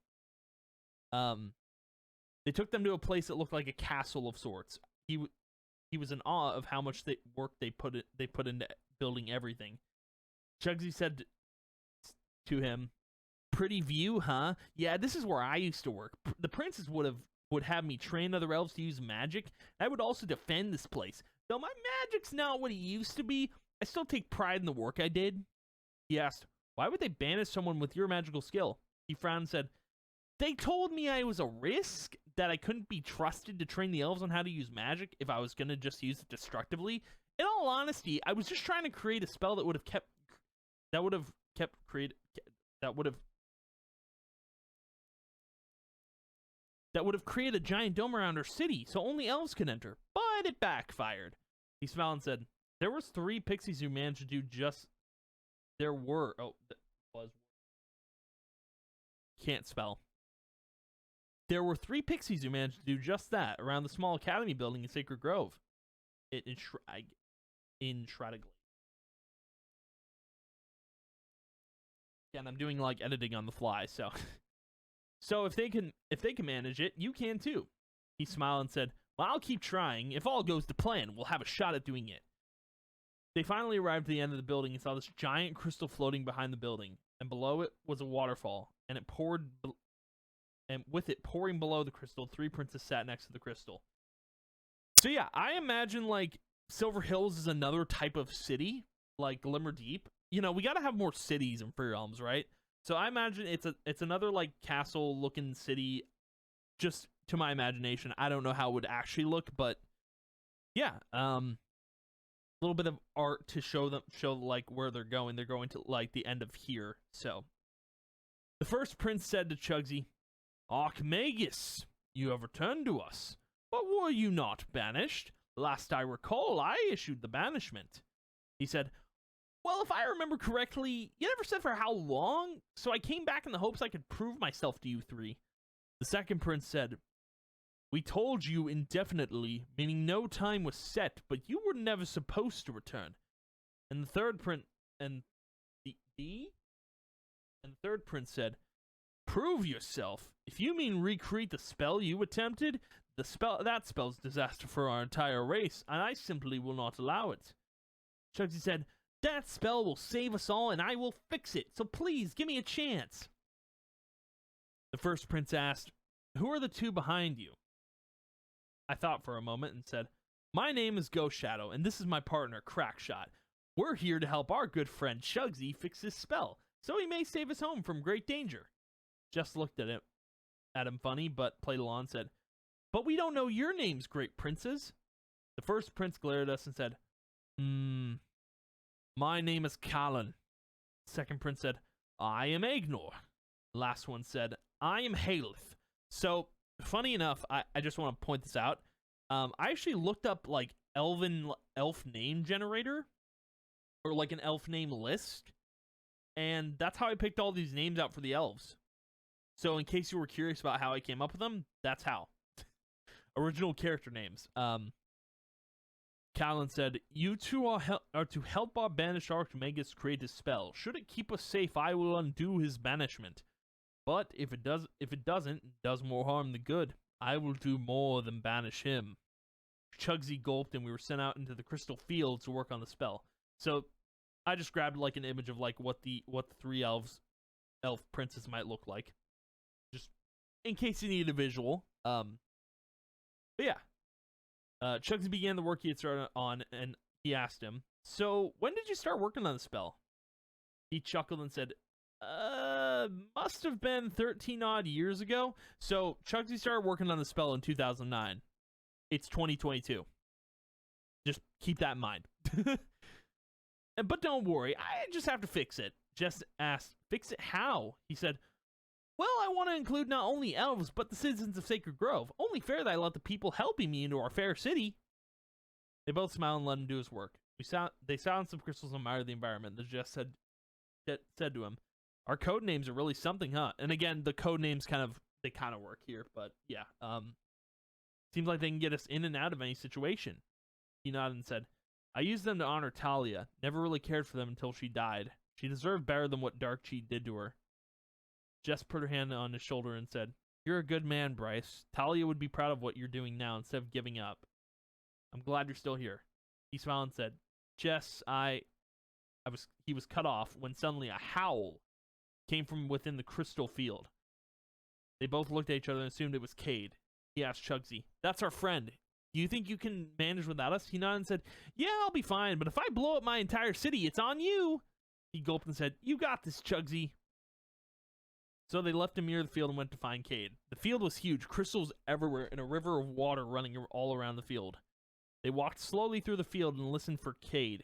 They took them to a place that looked like a castle of sorts. He was in awe of how much work they put into building everything. Chugsy said to him, pretty view, huh? Yeah, this is where I used to work. The princes would have me train other elves to use magic. I would also defend this place. Though my magic's not what it used to be, I still take pride in the work I did. He asked, why would they banish someone with your magical skill? He frowned and said, they told me I was a risk, that I couldn't be trusted to train the elves on how to use magic if I was going to just use it destructively. In all honesty, I was just trying to create a spell that would have that would have created a giant dome around our city, so only elves could enter. But it backfired. He smiled and said, there was 3 pixies who managed to do just... There were... Oh, was... Can't spell. There were 3 pixies who managed to do just that around the small academy building in Sacred Grove. In Shradowglade. Again, I'm doing like editing on the fly, so... So if they can manage it, you can too. He smiled and said, well, I'll keep trying. If all goes to plan, we'll have a shot at doing it. They finally arrived at the end of the building and saw this giant crystal floating behind the building, and below it was a waterfall, and with it pouring below the crystal, 3 princes sat next to the crystal. So yeah, I imagine like Silver Hills is another type of city, like Glimmer Deep. You know, we gotta have more cities in Free Realms, right? So I imagine it's another like castle looking city, just to my imagination. I don't know how it would actually look, but yeah, a little bit of art to show like where they're going. They're going to like the end of here. So the first prince said to Chugsy, Archimagus, you have returned to us. But were you not banished? Last I recall, I issued the banishment. He said, well, if I remember correctly, you never said for how long, so I came back in the hopes I could prove myself to you 3. The second prince said, we told you indefinitely, meaning no time was set, but you were never supposed to return. And the third prince, the third prince said, prove yourself. If you mean recreate the spell you attempted, that spell's disaster for our entire race, and I simply will not allow it. Chugsy said, that spell will save us all, and I will fix it, so please, give me a chance. The first prince asked, who are the 2 behind you? I thought for a moment and said, my name is Ghost Shadow, and this is my partner, Crackshot. We're here to help our good friend Chugsy fix his spell, so he may save us home from great danger. Just looked at him funny, but played along and said, but we don't know your names, great princes. The first prince glared at us and said, my name is Callan. The second prince said, I am Agnor. The last one said, I am Haleth. So, funny enough, I just want to point this out. I actually looked up, like, elf name generator, or, like, an elf name list, and that's how I picked all these names out for the elves. So, in case you were curious about how I came up with them, that's how. Original character names. Callan said, you 2 are to help our banished Archimagus create his spell. Should it keep us safe, I will undo his banishment. But if it doesn't, does more harm than good, I will do more than banish him. Chugsy gulped, and we were sent out into the crystal field to work on the spell. So I just grabbed like an image of like what the 3 elf princes might look like, just in case you need a visual. But yeah. Chugsy began the work he had started on, and he asked him, so when did you start working on the spell? He chuckled and said, must have been 13 odd years ago. So Chugsy started working on the spell in 2009. It's 2022. Just keep that in mind. But don't worry, I just have to fix it. Jess asked, fix it how? He said, well, I want to include not only elves, but the citizens of Sacred Grove. Only fair that I let the people helping me into our fair city. They both smiled and let him do his work. They silenced some crystals and admired the environment. The Jess said to him, our code names are really something, huh? And again, the code names kind of work here, but yeah. Seems like they can get us in and out of any situation. He nodded and said, I used them to honor Talia. Never really cared for them until she died. She deserved better than what Darkcheat did to her. Jess put her hand on his shoulder and said, you're a good man, Bryce. Talia would be proud of what you're doing now instead of giving up. I'm glad you're still here. He smiled and said, Jess, he was cut off when suddenly a howl came from within the crystal field. They both looked at each other and assumed it was Cade. He asked Chugsy, that's our friend. Do you think you can manage without us? He nodded and said, yeah, I'll be fine, but if I blow up my entire city, it's on you. He gulped and said, you got this, Chugsy. So they left him near the field and went to find Cade. The field was huge, crystals everywhere, and a river of water running all around the field. They walked slowly through the field and listened for Cade.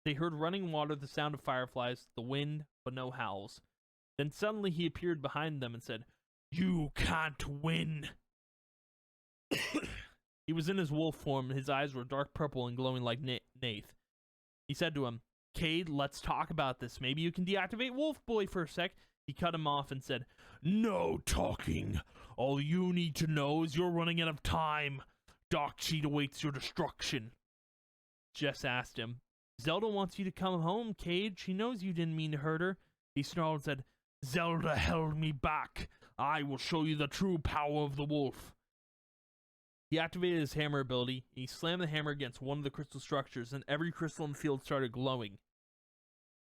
They heard running water, the sound of fireflies, the wind, but no howls. Then suddenly he appeared behind them and said, you can't win. He was in his wolf form, and his eyes were dark purple and glowing like Nath. He said to him, Cade, let's talk about this. Maybe you can deactivate Wolf Boy for a sec. He cut him off and said, No talking. All you need to know is you're running out of time. Darkseid awaits your destruction. Jess asked him, Zelda wants you to come home, Cade. She knows you didn't mean to hurt her. He snarled and said, Zelda held me back. I will show you the true power of the wolf. He activated his hammer ability. He slammed the hammer against one of the crystal structures, and every crystal in the field started glowing.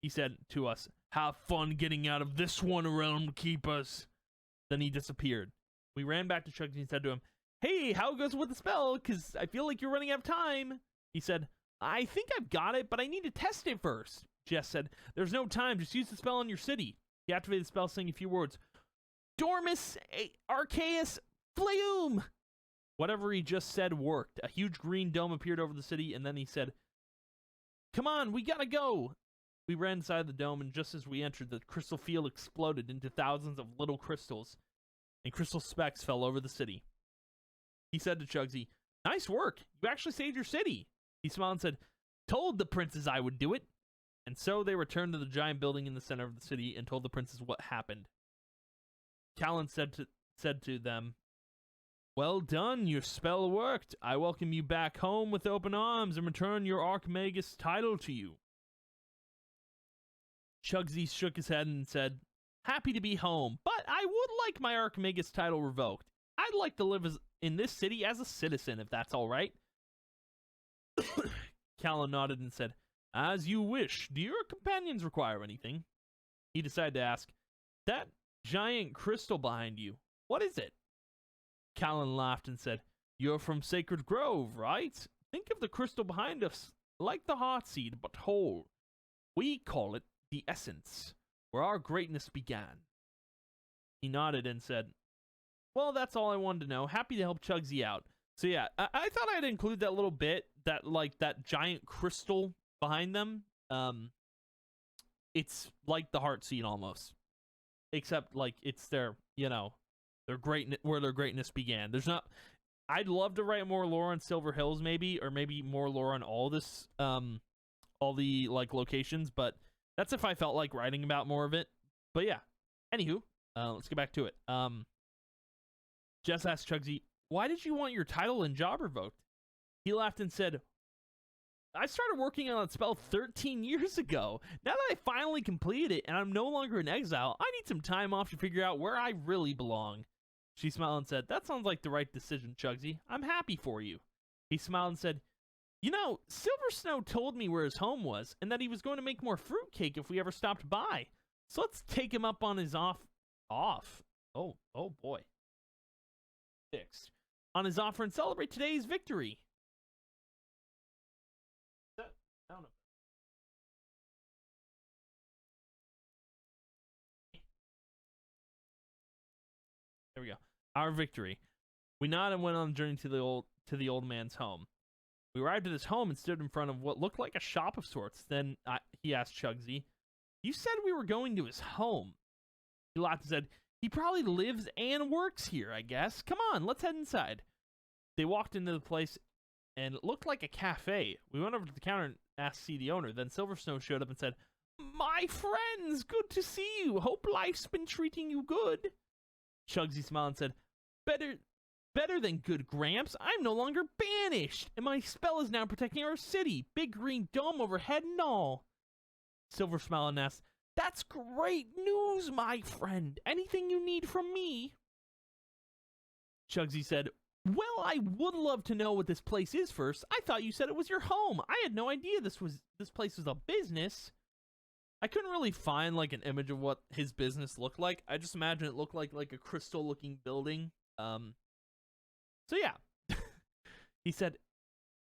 He said to us, Have fun getting out of this one, Realm Keepers. Then he disappeared. We ran back to Chugsy and said to him, Hey, how goes it with the spell? Because I feel like you're running out of time. He said, I think I've got it, but I need to test it first. Jess said, There's no time. Just use the spell on your city. He activated the spell, saying a few words. Dormus, Arceus, Flume. Whatever he just said worked. A huge green dome appeared over the city, and then he said, Come on, we gotta go. We ran inside the dome, and just as we entered, the crystal field exploded into thousands of little crystals, and crystal specks fell over the city. He said to Chugsy, Nice work. You actually saved your city. He smiled and said, Told the princess I would do it. And so they returned to the giant building in the center of the city and told the princess what happened. Callan said to them, Well done, your spell worked. I welcome you back home with open arms and return your Archmagus title to you. Chugsy shook his head and said, Happy to be home, but I would like my Archmagus title revoked. I'd like to live in this city as a citizen, if that's all right. Callan nodded and said, As you wish. Do your companions require anything? He decided to ask, That giant crystal behind you, what is it? Callan laughed and said, You're from Sacred Grove, right? Think of the crystal behind us like the Heartseed, but whole. We call it the Essence, where our greatness began. He nodded and said, Well, that's all I wanted to know. Happy to help Chugsy out. So yeah, I thought I'd include that little bit, that giant crystal behind them. It's like the Heartseed almost, except like it's their where their greatness began. I'd love to write more lore on Silver Hills, maybe, or maybe more lore on all this, all the like locations. But that's if I felt like writing about more of it. But yeah, anywho, let's get back to it. Jess asked Chugsy, Why did you want your title and job revoked? He laughed and said, I started working on that spell 13 years ago. Now that I finally completed it and I'm no longer in exile, I need some time off to figure out where I really belong. She smiled and said, That sounds like the right decision, Chugsy. I'm happy for you. He smiled and said, You know, Silver Snow told me where his home was and that he was going to make more fruitcake if we ever stopped by. So let's take him up on his off. Oh boy. Fixed. On his offer and celebrate today's victory. I don't know. There we go. Our victory. We nodded and went on the journey to the old man's home. We arrived at his home and stood in front of what looked like a shop of sorts. Then he asked Chugsy, You said we were going to his home. He laughed and said, He probably lives and works here, I guess. Come on, let's head inside. They walked into the place, and it looked like a cafe. We went over to the counter and asked to see the owner. Then Silver Snow showed up and said, My friends, good to see you. Hope life's been treating you good. Chugsy smiled and said, Better than good, Gramps. I'm no longer banished, and my spell is now protecting our city. Big green dome overhead and all. Silver smiled and asked, That's great news, my friend. Anything you need from me? Chugsy said, Well, I would love to know what this place is first. I thought you said it was your home. I had no idea this place was a business. I couldn't really find like an image of what his business looked like. I just imagine it looked like a crystal looking building. So yeah. He said,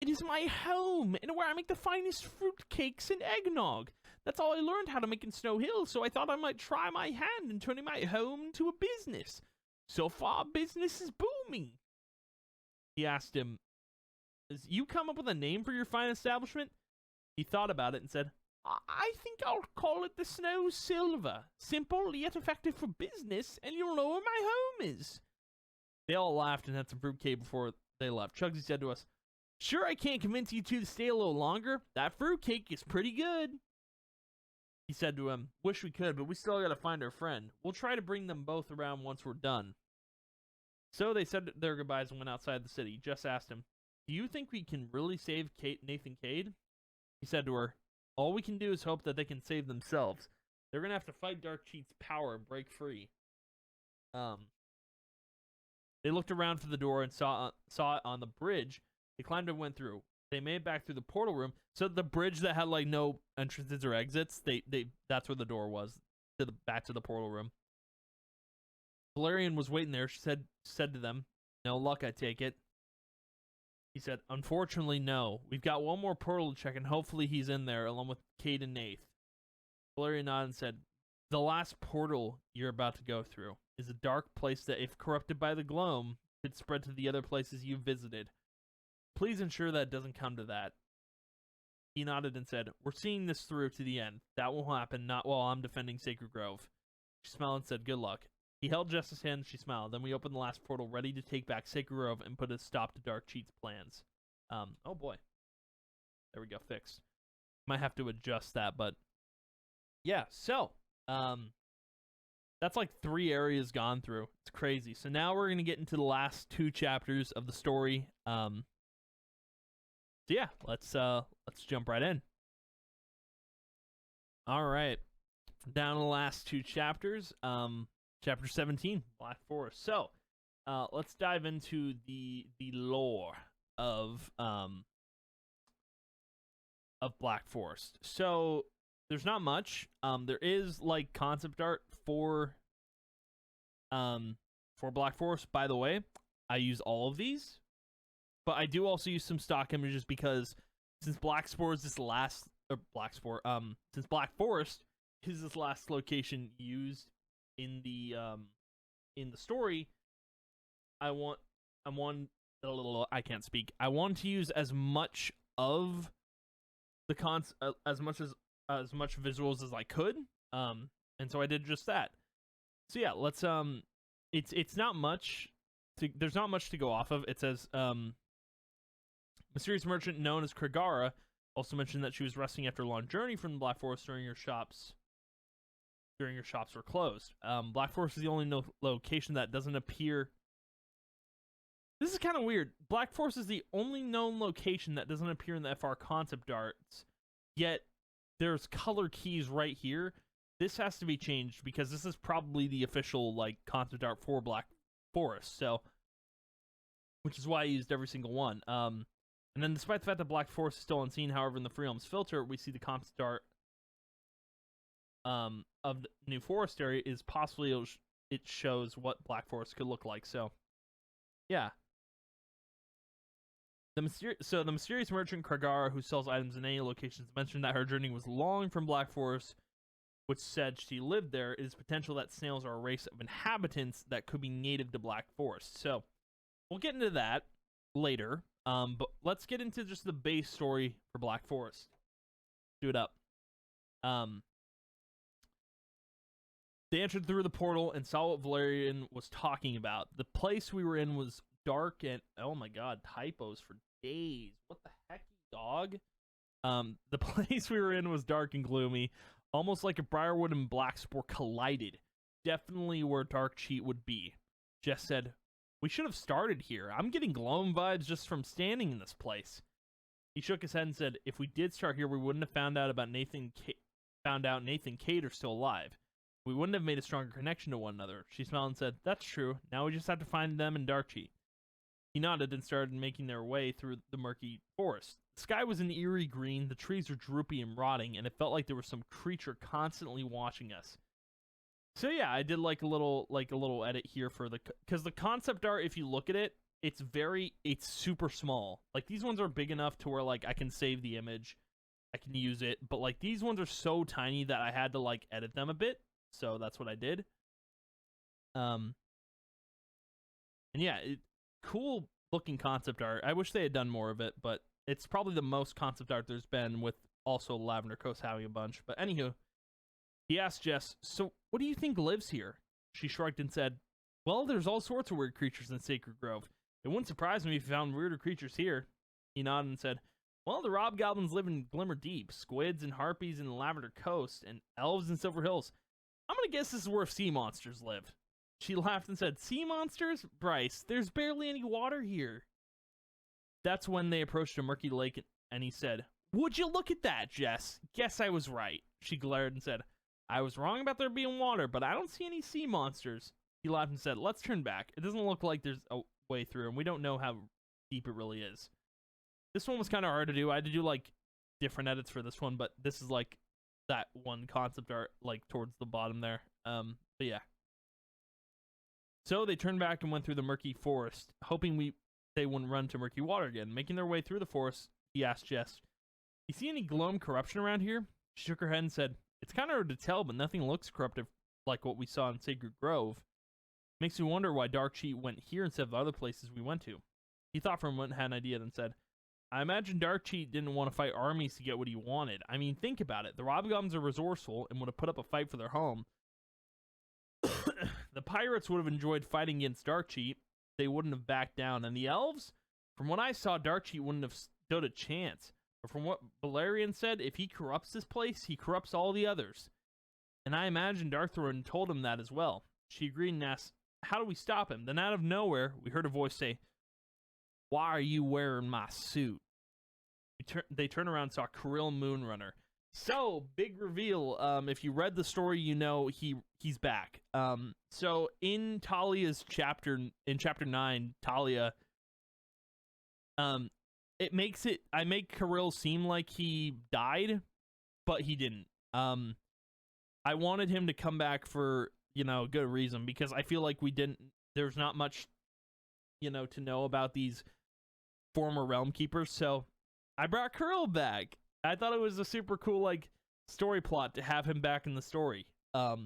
It is my home, and where I make the finest fruit cakes and eggnog. That's all I learned how to make in Snow Hill, so I thought I might try my hand in turning my home into a business. So far, business is booming. He asked him, You come up with a name for your fine establishment? He thought about it and said, I think I'll call it the Snow Silver. Simple yet effective for business, and you'll know where my home is. They all laughed and had some fruitcake before they left. Chugsy said to us, "Sure, I can't convince you two to stay a little longer. That fruitcake is pretty good." He said to him, "Wish we could, but we still gotta find our friend. We'll try to bring them both around once we're done." So they said their goodbyes and went outside the city. Jess asked him, "Do you think we can really save Nathan Cade?" He said to her, "All we can do is hope that they can save themselves. They're gonna have to fight Dark Cheat's power and break free." They looked around for the door and saw it on the bridge. They climbed and went through. They made it back through the portal room. So the bridge that had like no entrances or exits, that's where the door was, back to the portal room. Valerian was waiting there. She said to them, "No luck, I take it." He said, "Unfortunately, no. We've got one more portal to check, and hopefully he's in there, along with Cade and Nath." Valerian nodded and said, "The last portal you're about to go through is a dark place that, if corrupted by the gloam, could spread to the other places you've visited. Please ensure that it doesn't come to that." He nodded and said, "We're seeing this through to the end. That won't happen, not while I'm defending Sacred Grove." She smiled and said, "Good luck." He held Jess's hand and she smiled. Then we opened the last portal, ready to take back Sacred Grove and put a stop to Dark Cheat's plans. Oh boy. There we go, fixed. Might have to adjust that, but yeah, so that's like 3 areas gone through. It's crazy. So now we're gonna get into the last 2 chapters of the story. So yeah, let's jump right in. All right, down to the last 2 chapters. Chapter 17, Black Forest. So let's dive into the lore of Black Forest. So there's not much. There is like concept art for Black Forest. By the way, I use all of these, but I do also use some stock images because since Black Forest is since Black Forest is this last location used in the story, I want I can't speak. I want to use as much of the as much visuals as I could. And so I did just that. So yeah, let's it's not much there's not much to go off of. It says mysterious merchant known as Kragara also mentioned that she was resting after a long journey from the Black Forest during your shops were closed. Black Forest is the only location that doesn't appear. This is kind of weird. Black Forest is the only known location that doesn't appear in the FR concept arts, yet there's color keys right here. This has to be changed because this is probably the official like concept art for Black Forest. So, which is why I used every single one. And then despite the fact that Black Forest is still unseen, however, in the Free Realms filter, we see the concept art of the New Forest area is possibly it shows what Black Forest could look like. So, yeah. The mysterious merchant Kragara, who sells items in any locations, mentioned that her journey was long from Black Forest, which said she lived there. It is potential that snails are a race of inhabitants that could be native to Black Forest. So, we'll get into that later. But let's get into just the base story for Black Forest. Do it up. They entered through the portal and saw what Valerian was talking about. The place we were in was dark and, oh my god, typos for days. What the heck, dog? The place we were in was dark and gloomy, almost like if Briarwood and Blackspore collided. Definitely where Dark Cheat would be. Jess said, "We should have started here. I'm getting gloam vibes just from standing in this place." He shook his head and said, "If we did start here, we wouldn't have found out Nathan Cade are still alive. We wouldn't have made a stronger connection to one another." She smiled and said, "That's true. Now we just have to find them and Dark Cheat." He nodded and started making their way through the murky forest. The sky was an eerie green, the trees were droopy and rotting, and it felt like there was some creature constantly watching us. So yeah, I did like a little edit here for because the concept art, if you look at it, it's super small. Like these ones are big enough to where like I can save the image, I can use it, but like these ones are so tiny that I had to like edit them a bit. So that's what I did. And yeah, cool looking concept art. I wish they had done more of it, but it's probably the most concept art there's been, with also Lavender Coast having a bunch. But anywho, he asked Jess, "So what do you think lives here?" She shrugged and said, Well, there's all sorts of weird creatures in Sacred Grove. It wouldn't surprise me if you found weirder creatures here. He nodded and said, well, the Hobgoblins live in Glimmer Deep, squids and harpies in the Lavender Coast, and elves in Silver Hills. I'm gonna guess this is where sea monsters live. She laughed and said, sea monsters? Bryce, there's barely any water here. That's when they approached a murky lake, and he said, would you look at that, Jess? Guess I was right. She glared and said, I was wrong about there being water, but I don't see any sea monsters. He laughed and said, let's turn back. It doesn't look like there's a way through, and we don't know how deep it really is. This one was kind of hard to do. I had to do, like, different edits for this one, but this is, like, that one concept art, like, towards the bottom there. But yeah. So they turned back and went through the murky forest, hoping they wouldn't run to murky water again. Making their way through the forest, he asked Jess, you see any gloam corruption around here? She shook her head and said, it's kind of hard to tell, but nothing looks corruptive like what we saw in Sacred Grove. Makes me wonder why Dark Cheat went here instead of the other places we went to. He thought for a moment and had an idea, then said, I imagine Dark Cheat didn't want to fight armies to get what he wanted. I mean, think about it. The Hobgoblins are resourceful and would have put up a fight for their home. The pirates would have enjoyed fighting against Dark Cheat. They wouldn't have backed down. And the elves, from what I saw, Dark Cheat wouldn't have stood a chance. But from what Balerion said, if he corrupts this place, he corrupts all the others. And I imagine Darkthrone told him that as well. She agreed and asked, how do we stop him? Then out of nowhere, we heard a voice say, why are you wearing my suit? They turn around and saw Kirill Moonrunner. So, big reveal. If you read the story, you know he's back. So in Talia's chapter, in chapter 9, Talia, it makes it, I make Kirill seem like he died, but he didn't. I wanted him to come back for, good reason, because I feel like there's not much, to know about these former Realm Keepers, so I brought Kirill back. I thought it was a super cool, like, story plot to have him back in the story. So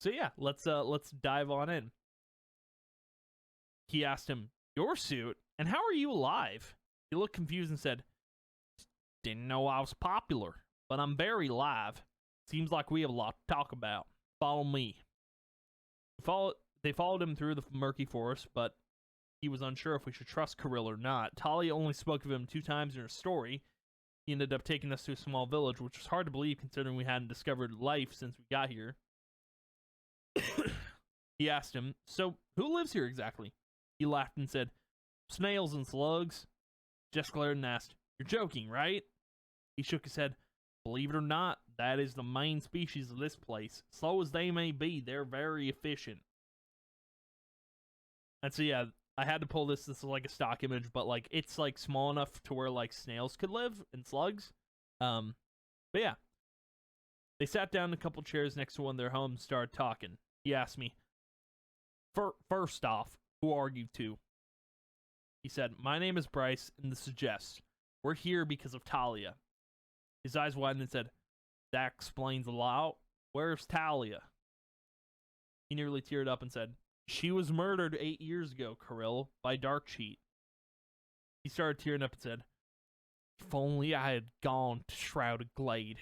yeah, let's dive on in. He asked him, your suit? And how are you alive? He looked confused and said, didn't know I was popular, but I'm very live. Seems like we have a lot to talk about. Follow me. They followed him through the murky forest, but he was unsure if we should trust Kirill or not. Talia only spoke of him 2 times in her story. He ended up taking us to a small village, which was hard to believe considering we hadn't discovered life since we got here. He asked him, so who lives here exactly? He laughed and said, snails and slugs. Jess glared and asked, you're joking, right? He shook his head. Believe it or not, that is the main species of this place. Slow as they may be, they're very efficient. And so yeah, I had to pull this is like a stock image, but like it's like small enough to where like snails could live and slugs. But yeah. They sat down in a couple chairs next to one of their homes and started talking. He asked me, first off, who are you two? He said, my name is Bryce, and this is Jess. We're here because of Talia. His eyes widened and said, that explains a lot. Where's Talia? He nearly teared up and said, she was murdered 8 years ago, Kirill, by Dark Cheat. He started tearing up and said, if only I had gone to Shrouded Glade.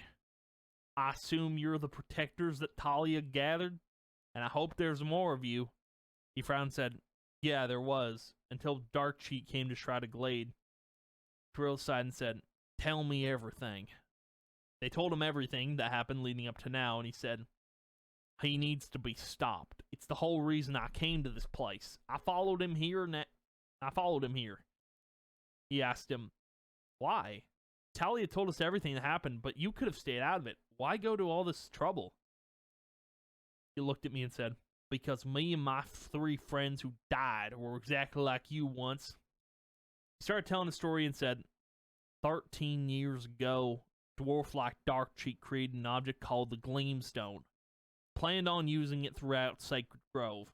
I assume you're the protectors that Talia gathered, and I hope there's more of you. He frowned and said, yeah, there was, until Dark Cheat came to Shrouded Glade. Kirill sighed and said, tell me everything. They told him everything that happened leading up to now, and he said, he needs to be stopped. It's the whole reason I came to this place. I followed him here, He asked him, why? Talia told us everything that happened, but you could have stayed out of it. Why go to all this trouble? He looked at me and said, because me and my 3 friends who died were exactly like you once. He started telling the story and said, 13 years ago, dwarf like Dark Cheat created an object called the Gleamstone. Planned on using it throughout Sacred Grove.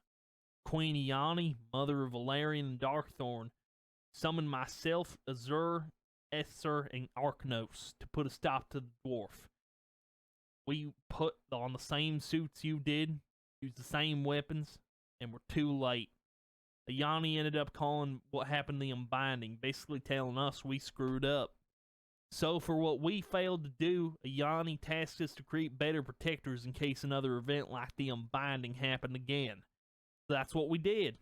Queen Iani, mother of Valerian and Darkthorn, summoned myself, Azur, Esther, and Arknos to put a stop to the dwarf. We put on the same suits you did, used the same weapons, and we're too late. Iani ended up calling what happened the Unbinding, basically telling us we screwed up. So, for what we failed to do, Ayani tasked us to create better protectors in case another event like the Unbinding happened again. That's what we did.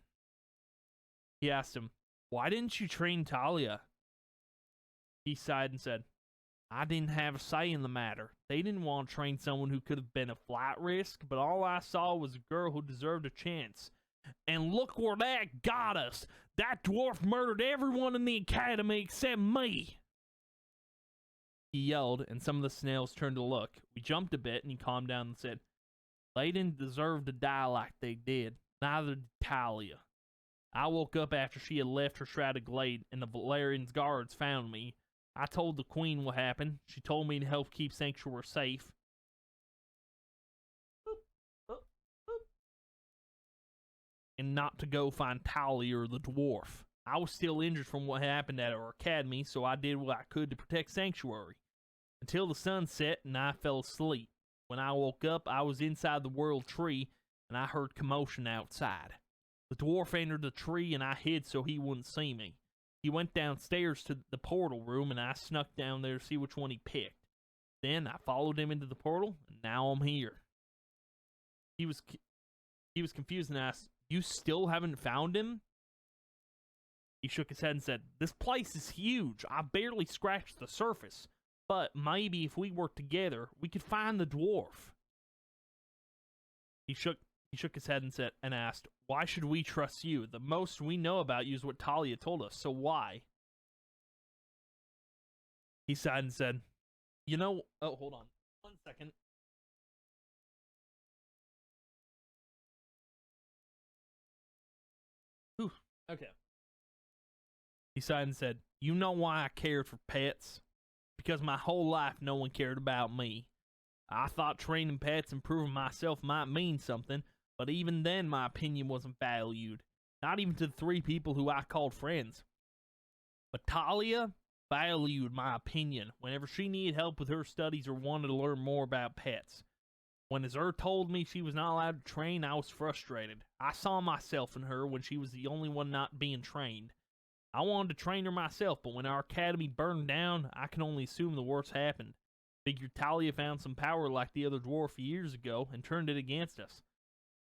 He asked him, "Why didn't you train Talia?" He sighed and said, "I didn't have a say in the matter. They didn't want to train someone who could have been a flight risk, but all I saw was a girl who deserved a chance. And look where that got us! That dwarf murdered everyone in the academy except me!" He yelled, and some of the snails turned to look. We jumped a bit, and he calmed down and said, "They didn't deserve to die like they did. Neither did Talia. I woke up after she had left her shrouded glade, and the Valerian's guards found me. I told the queen what happened. She told me to help keep Sanctuary safe. And not to go find Talia or the dwarf. I was still injured from what happened at our academy, so I did what I could to protect Sanctuary. Until the sun set and I fell asleep. When I woke up, I was inside the World Tree, and I heard commotion outside. The dwarf entered the tree, and I hid so he wouldn't see me. He went downstairs to the portal room, and I snuck down there to see which one he picked. Then I followed him into the portal, and now I'm here." He was confused and asked, "You still haven't found him?" He shook his head and said, "This place is huge. I barely scratched the surface. But maybe if we work together, we could find the dwarf." He shook his head and asked, "Why should we trust you? The most we know about you is what Talia told us, so why?" He sighed and said, oh, hold on 1 second. Whew, okay. He sighed and said, "You know why I cared for pets? Because my whole life no one cared about me. I thought training pets and proving myself might mean something, but even then my opinion wasn't valued. Not even to the 3 people who I called friends. But Talia valued my opinion whenever she needed help with her studies or wanted to learn more about pets. When Azur told me she was not allowed to train, I was frustrated. I saw myself in her when she was the only one not being trained. I wanted to train her myself, but when our academy burned down, I can only assume the worst happened. Figured Talia found some power like the other dwarf years ago and turned it against us.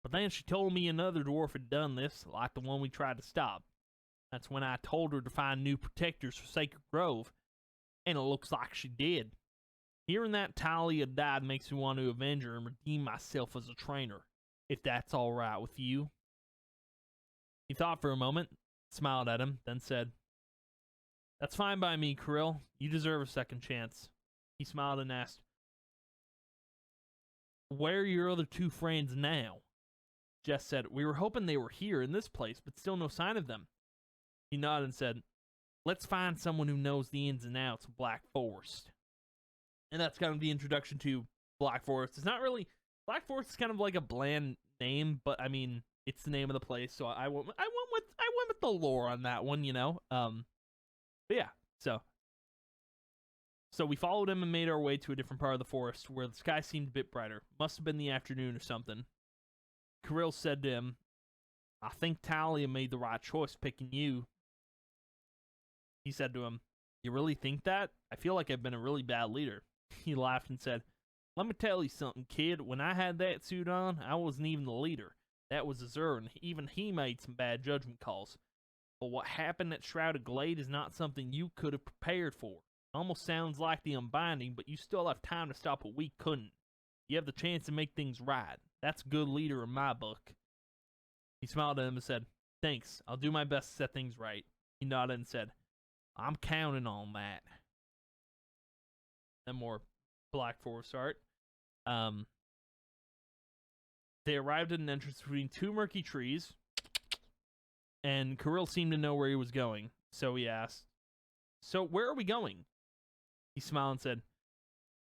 But then she told me another dwarf had done this, like the one we tried to stop. That's when I told her to find new protectors for Sacred Grove, and it looks like she did. Hearing that Talia died makes me want to avenge her and redeem myself as a trainer, if that's all right with you." He thought for a moment, smiled at him, then said, "That's fine by me, Kirill. You deserve a second chance." He smiled and asked, "Where are your other 2 friends now?" Jess said, "We were hoping they were here in this place, but still no sign of them." He nodded and said, "Let's find someone who knows the ins and outs of Black Forest." And that's kind of the introduction to Black Forest. It's not really... Black Forest is kind of like a bland name, but I mean, it's the name of the place, so I went with the lore on that one, you know? But yeah, so we followed him and made our way to a different part of the forest where the sky seemed a bit brighter. Must have been the afternoon or something. Kirill said to him, "I think Talia made the right choice picking you." He said to him, "You really think that? I feel like I've been a really bad leader." He laughed and said, "Let me tell you something, kid. When I had that suit on, I wasn't even the leader. That was Azur, and even he made some bad judgment calls. But what happened at Shrouded Glade is not something you could have prepared for. It almost sounds like the Unbinding, but you still have time to stop what we couldn't. You have the chance to make things right. That's a good leader in my book." He smiled at him and said, "Thanks. I'll do my best to set things right." He nodded and said, "I'm counting on that." Then more Black Forest art. They arrived at an entrance between 2 murky trees, and Kirill seemed to know where he was going, so he asked, "So where are we going?" He smiled and said,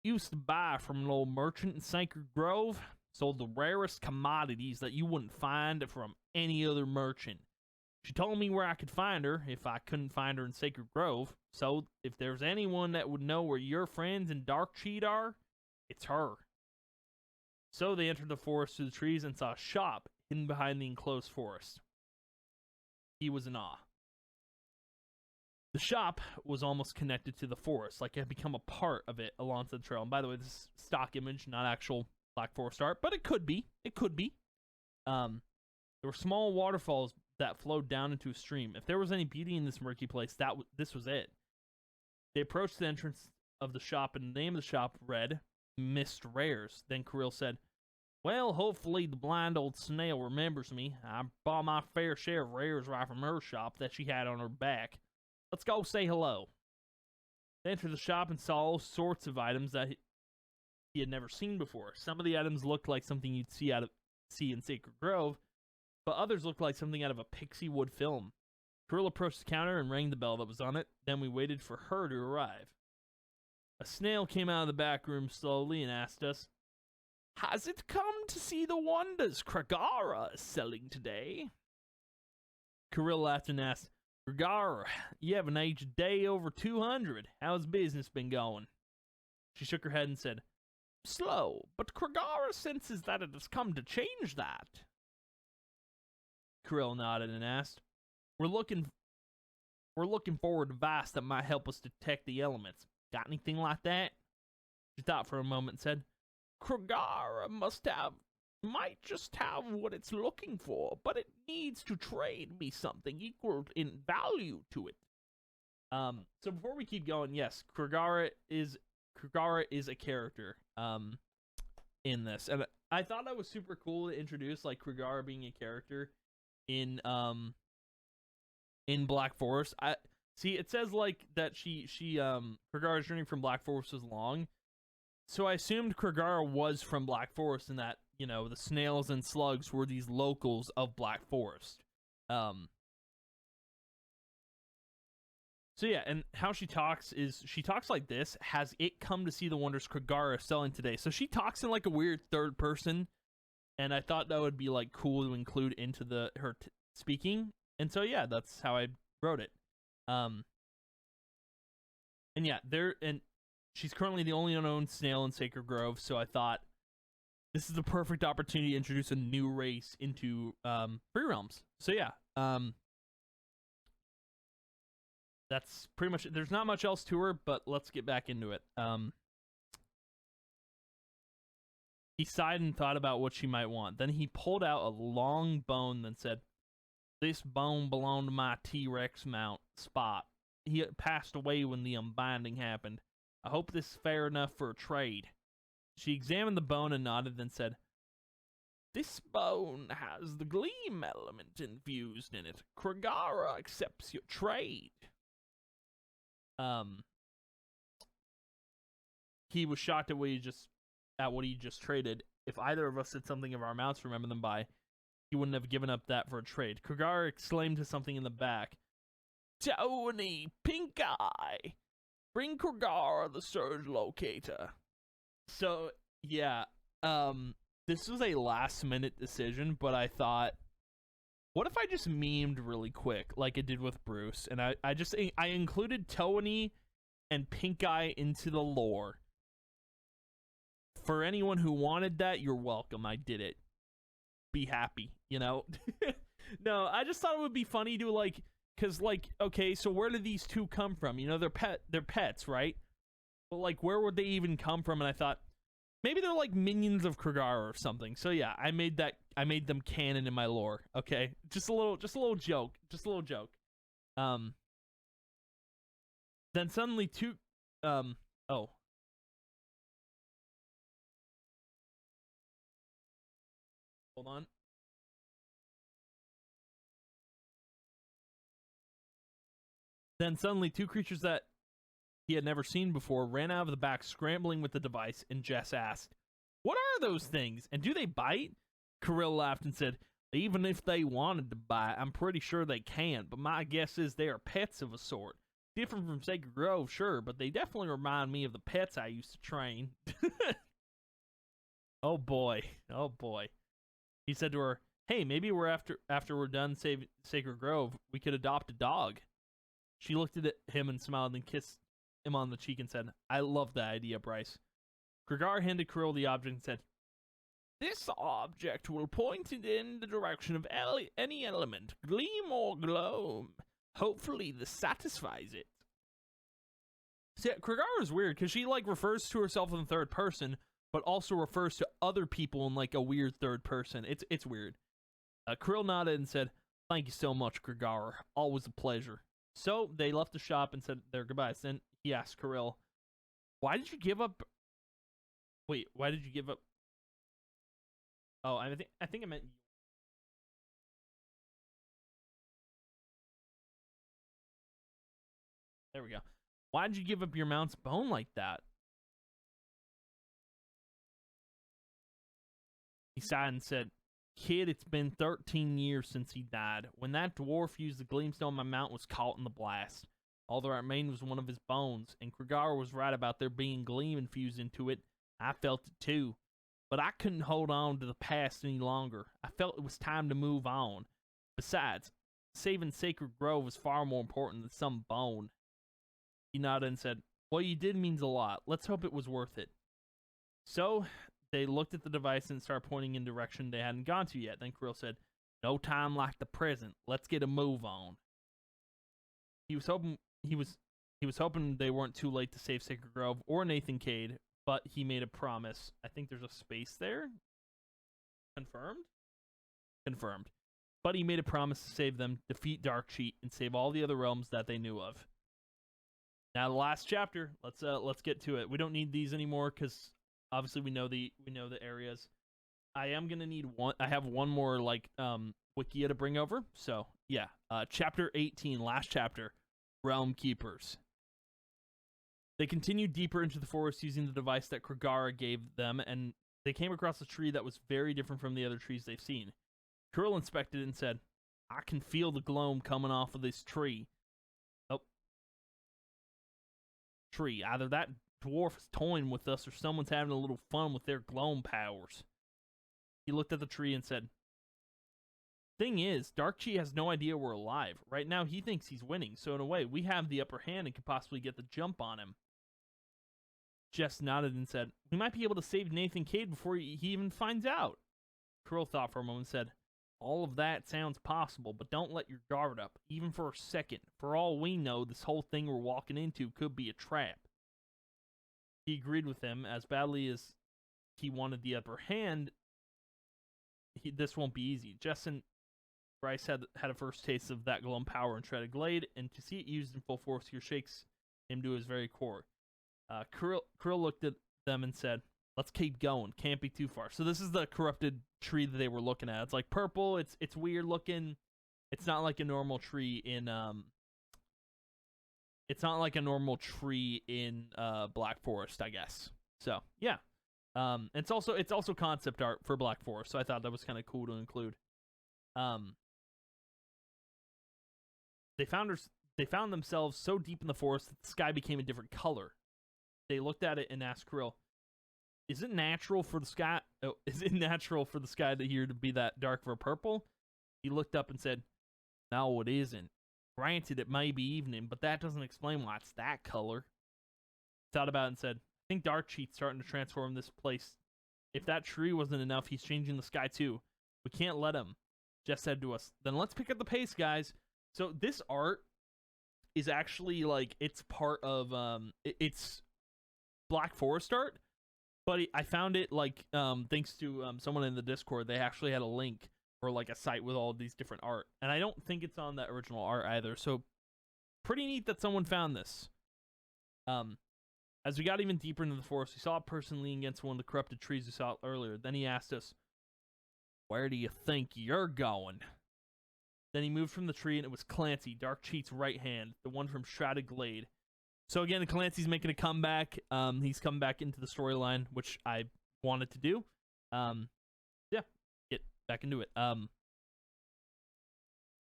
"Used to buy from an old merchant in Sacred Grove. Sold the rarest commodities that you wouldn't find from any other merchant. She told me where I could find her if I couldn't find her in Sacred Grove. So if there's anyone that would know where your friends in Darkcheat are, it's her." So they entered the forest through the trees and saw a shop hidden behind the enclosed forest. He was in awe. The shop was almost connected to the forest, like it had become a part of it along the trail. And by the way, this is stock image, not actual Black Forest art, but it could be. It could be. There were small waterfalls that flowed down into a stream. If there was any beauty in this murky place, this was it. They approached the entrance of the shop, and the name of the shop read Mist Rares. Then Kirill said, "Well, hopefully the blind old snail remembers me. I bought my fair share of rares right from her shop that she had on her back. Let's go say hello." They entered the shop and saw all sorts of items that he had never seen before. Some of the items looked like something you'd see in Sacred Grove, but others looked like something out of a Pixie Wood film. Kirill approached the counter and rang the bell that was on it. Then we waited for her to arrive. A snail came out of the back room slowly and asked us, "Has it come to see the wonders Kragara is selling today?" Kirill laughed and asked, "Kragara, you have an age of day over 200. How's business been going?" She shook her head and said, "Slow, but Kragara senses that it has come to change that." Kirill nodded and asked, We're looking for a device that might help us detect the elements. Got anything like that?" She thought for a moment and said, "Kragara might just have what it's looking for, but it needs to trade me something equal in value to it." So before we keep going, yes, Kragara is a character in this, and I thought that was super cool to introduce like Kragara being a character in Black Forest. I see it says like that Kragara's journey from Black Forest was long. So I assumed Kragara was from Black Forest and that, you know, the snails and slugs were these locals of Black Forest. So yeah, and how she talks is she talks like this: "Has it come to see the wonders Kragara is selling today?" So she talks in like a weird third person, and I thought that would be like cool to include into her speaking. And so yeah, that's how I wrote it. And yeah, she's currently the only unknown snail in Sacred Grove, so I thought this is the perfect opportunity to introduce a new race into Free Realms. So yeah, that's pretty much it. There's not much else to her, but let's get back into it. He sighed and thought about what she might want. Then he pulled out a long bone and said, "This bone belonged to my T-Rex mount, Spot. He passed away when the unbinding happened. I hope this is fair enough for a trade." She examined the bone and nodded, then said, "This bone has the gleam element infused in it. Kragara accepts your trade." He was shocked at what he just traded. If either of us said something of our mounts remember them by, he wouldn't have given up that for a trade. Kragara exclaimed to something in the back, "Tony, Pink Eye, bring Kragara the surge locator." So yeah, this was a last minute decision, but I thought, what if I just memed really quick like I did with Bruce, and I included Tony and Pink Eye into the lore. For anyone who wanted that, you're welcome. I did it. Be happy, you know? No, I just thought it would be funny to like, cause like, okay, so where did these two come from? You know, they're pets, right? But like, where would they even come from? And I thought, maybe they're like minions of Kragara or something. So yeah, I made them canon in my lore. Okay, just a little joke. Then suddenly oh. Hold on. Then suddenly two creatures that he had never seen before ran out of the back, scrambling with the device, and Jess asked, "What are those things? And do they bite?" Kirill laughed and said, "Even if they wanted to bite, I'm pretty sure they can't, but my guess is they are pets of a sort. Different from Sacred Grove, sure, but they definitely remind me of the pets I used to train." Oh boy. He said to her, "Hey, maybe after we're done Sacred Grove, we could adopt a dog." She looked at him and smiled and kissed him on the cheek and said, "I love that idea, Bryce." Kragara handed Kirill the object and said, "This object will point it in the direction of any element, gleam or glow. Hopefully this satisfies it. See, Kragara is weird because she like refers to herself in the third person, but also refers to other people in like a weird third person. It's weird. Krill nodded and said, "Thank you so much, Kragara. Always a pleasure." So they left the shop and said their goodbyes. Then he asked Krill, "Why did you give up?" Wait, why did you give up? Oh, I think I meant. There we go. Why did you give up your mount's bone like that? He sighed and said, "Kid, it's been 13 years since he died. When that dwarf used the gleamstone, my mount was caught in the blast. All that remained was one of his bones, and Kragara was right about there being gleam infused into it. I felt it too. But I couldn't hold on to the past any longer. I felt it was time to move on. Besides, saving Sacred Grove is far more important than some bone." He nodded and said, "What you did means a lot. Let's hope it was worth it." So they looked at the device and started pointing in a direction they hadn't gone to yet. Then Krill said, "No time like the present. Let's get a move on." He was hoping they weren't too late to save Sacred Grove or Nathan Cade, but he made a promise. I think there's a space there. Confirmed? Confirmed. But he made a promise to save them, defeat Darkcheat, and save all the other realms that they knew of. Now the last chapter. Let's get to it. We don't need these anymore because obviously we know the areas. I am gonna need one. I have one more like Wikia to bring over. So yeah, chapter 18, last chapter, Realm Keepers. They continued deeper into the forest using the device that Kragara gave them, and they came across a tree that was very different from the other trees they've seen. Krill inspected it and said, "I can feel the gloam coming off of this tree." Tree. Either that dwarf is toying with us or someone's having a little fun with their gloam powers. He looked at the tree and said, "Thing is, Darkcheat has no idea we're alive. Right now he thinks he's winning, so in a way we have the upper hand and could possibly get the jump on him." Jess nodded and said, "We might be able to save Nathan Cade before he even finds out." Krill thought for a moment and said, "All of that sounds possible, but don't let your guard up, even for a second. For all we know, this whole thing we're walking into could be a trap." He agreed with him. As badly as he wanted the upper hand, this won't be easy. Jess and Bryce had a first taste of that gloam power in Shredded Glade, and to see it used in full force here shakes him to his very core. Krill looked at them and said, "Let's keep going. Can't be too far." So this is the corrupted tree that they were looking at. It's like purple. It's weird looking. It's not like a normal tree in It's not like a normal tree in Black Forest, I guess. So yeah. It's also concept art for Black Forest. So I thought that was kind of cool to include. They found themselves so deep in the forest that the sky became a different color. They looked at it and asked Krill, Is it natural for the sky to here to be that dark for purple?" He looked up and said, "No, it isn't. Granted, it may be evening, but that doesn't explain why it's that color." Thought about it and said, "I think Darkcheat's starting to transform this place. If that tree wasn't enough, he's changing the sky too. We can't let him." Jess said to us, "Then let's pick up the pace, guys." So this art is actually like, it's part of it's Black Forest art, but I found it like thanks to someone in the Discord. They actually had a link for like a site with all these different art, and I don't think it's on that original art either. So pretty neat that someone found this. As we got even deeper into the forest, we saw a person leaning against one of the corrupted trees we saw earlier. Then he asked us, "Where do you think you're going?" Then he moved from the tree, and it was Clancy, Darkcheat's right hand, the one from Shrouded Glade. So again, Clancy's making a comeback. He's come back into the storyline, which I wanted to do. Yeah, get back into it.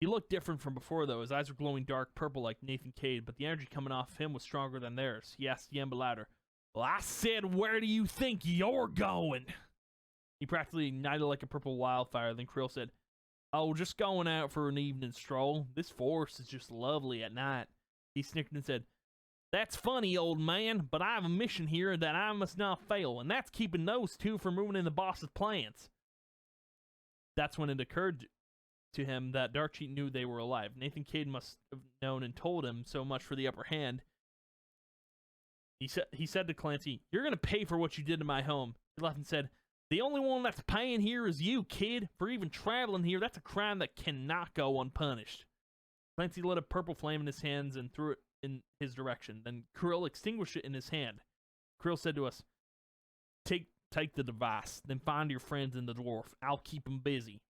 He looked different from before, though. His eyes were glowing dark purple like Nathan Cade, but the energy coming off him was stronger than theirs. He asked again, but louder. "Well, I said, where do you think you're going?" He practically ignited like a purple wildfire. Then Krill said, "Oh, just going out for an evening stroll. This forest is just lovely at night." He snickered and said, "That's funny, old man, but I have a mission here that I must not fail, and that's keeping those two from ruining the boss's plans." That's when it occurred to him that Darkcheat knew they were alive. Nathan Cade must have known and told him so much for the upper hand. He said to Clancy, "You're going to pay for what you did to my home." He laughed and said, "The only one that's paying here is you, kid. For even traveling here, that's a crime that cannot go unpunished." Clancy lit a purple flame in his hands and threw it in his direction. Then Krill extinguished it in his hand. Krill said to us, Take the device, then find your friends in the dwarf. I'll keep them busy."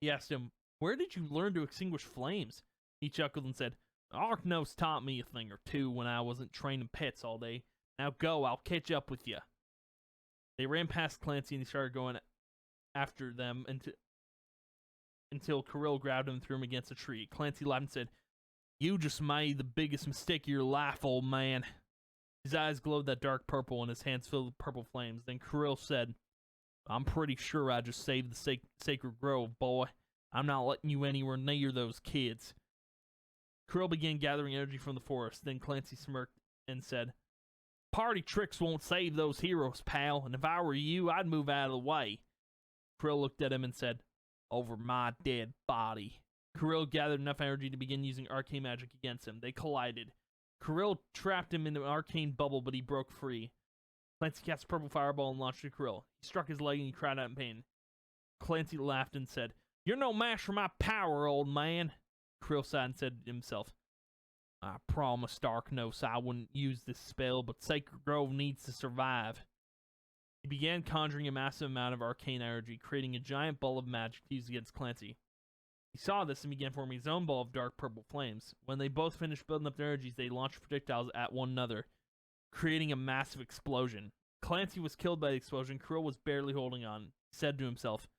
He asked him, "Where did you learn to extinguish flames?" He chuckled and said, "Arknos taught me a thing or two when I wasn't training pets all day. Now go, I'll catch up with you." They ran past Clancy and he started going after them until Krill grabbed him and threw him against a tree. Clancy laughed and said, "You just made the biggest mistake of your life, old man." His eyes glowed that dark purple and his hands filled with purple flames. Then Krill said, "I'm pretty sure I just saved the sacred grove, boy. I'm not letting you anywhere near those kids." Krill began gathering energy from the forest. Then Clancy smirked and said, "Party tricks won't save those heroes, pal, and if I were you, I'd move out of the way." Krill looked at him and said, "Over my dead body." Krill gathered enough energy to begin using arcane magic against him. They collided. Krill trapped him in an arcane bubble, but he broke free. Clancy cast a purple fireball and launched at Krill. He struck his leg and he cried out in pain. Clancy laughed and said, "You're no match for my power, old man." Krill sighed and said to himself, "I promised Arknos I wouldn't use this spell, but Sacred Grove needs to survive." He began conjuring a massive amount of arcane energy, creating a giant ball of magic to use against Clancy. He saw this and began forming his own ball of dark purple flames. When they both finished building up their energies, they launched projectiles at one another, creating a massive explosion. Clancy was killed by the explosion. Krill was barely holding on. He said to himself,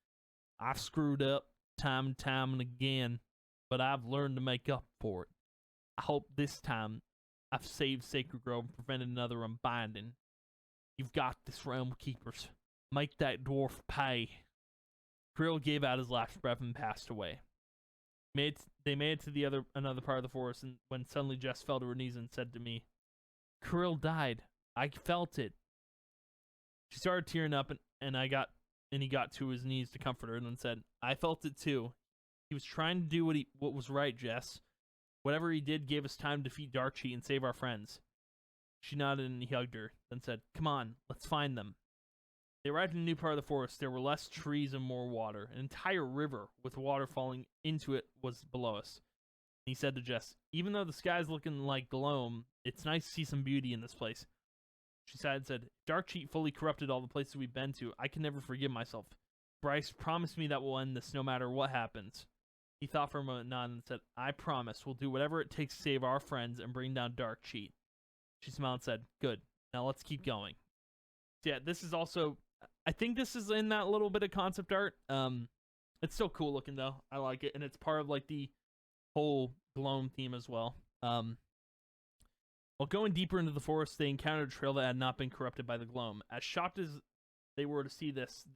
"I've screwed up time and time and again, but I've learned to make up for it. I hope this time I've saved Sacred Grove and prevented another unbinding. You've got this, Realm Keepers. Make that dwarf pay." Krill gave out his last breath and passed away. They made it to another part of the forest, and when suddenly Jess fell to her knees and said to me, "Krill died. I felt it." She started tearing up, and he got to his knees to comfort her, and then said, "I felt it too. He was trying to do what was right, Jess. Whatever he did gave us time to defeat Darkcheat and save our friends." She nodded and he hugged her, then said, "Come on, let's find them." They arrived in a new part of the forest. There were less trees and more water. An entire river with water falling into it was below us. He said to Jess, "Even though the sky's looking like gloam, it's nice to see some beauty in this place." She sighed and said, "Darkcheat fully corrupted all the places we've been to. I can never forgive myself. Bryce promised me that we'll end this no matter what happens." He thought for a moment, nodded, and said, "I promise we'll do whatever it takes to save our friends and bring down Darkcheat." She smiled and said, "Good. Now let's keep going." So yeah, this is also, I think this is in that little bit of concept art. It's still cool looking though. I like it, and it's part of like the whole gloam theme as well. While going deeper into the forest, they encountered a trail that had not been corrupted by the gloam. As shocked as they were to see this,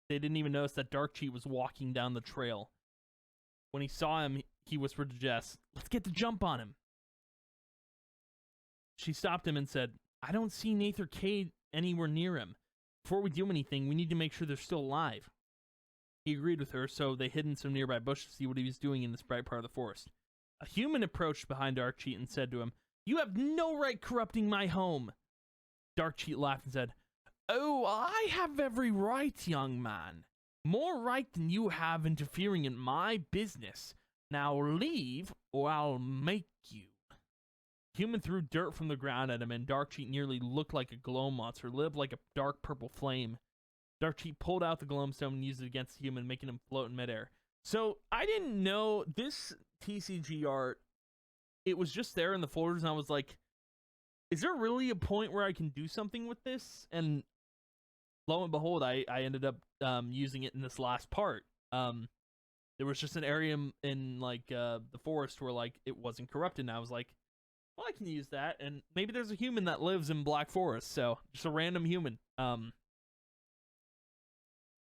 they didn't even notice that Darkcheat was walking down the trail. When he saw him, he whispered to Jess, "Let's get the jump on him." She stopped him and said, "I don't see Nathan Cade anywhere near him. Before we do anything, we need to make sure they're still alive." He agreed with her, so they hid in some nearby bushes to see what he was doing in this bright part of the forest. A human approached behind Darkcheat and said to him, "You have no right corrupting my home." Darkcheat laughed and said, "Oh, I have every right, young man. More right than you have interfering in my business. Now leave, or I'll make you." Human threw dirt from the ground at him, and Darkcheat nearly looked like a gloam monster, lived like a dark purple flame. Darkcheat pulled out the gloam stone and used it against the human, making him float in midair. So, I didn't know this TCG art, it was just there in the folders, and I was like, is there really a point where I can do something with this? And lo and behold, I ended up using it in this last part. There was just an area in like the forest where like it wasn't corrupted, and I was like, well, I can use that, and maybe there's a human that lives in Black Forest, so just a random human.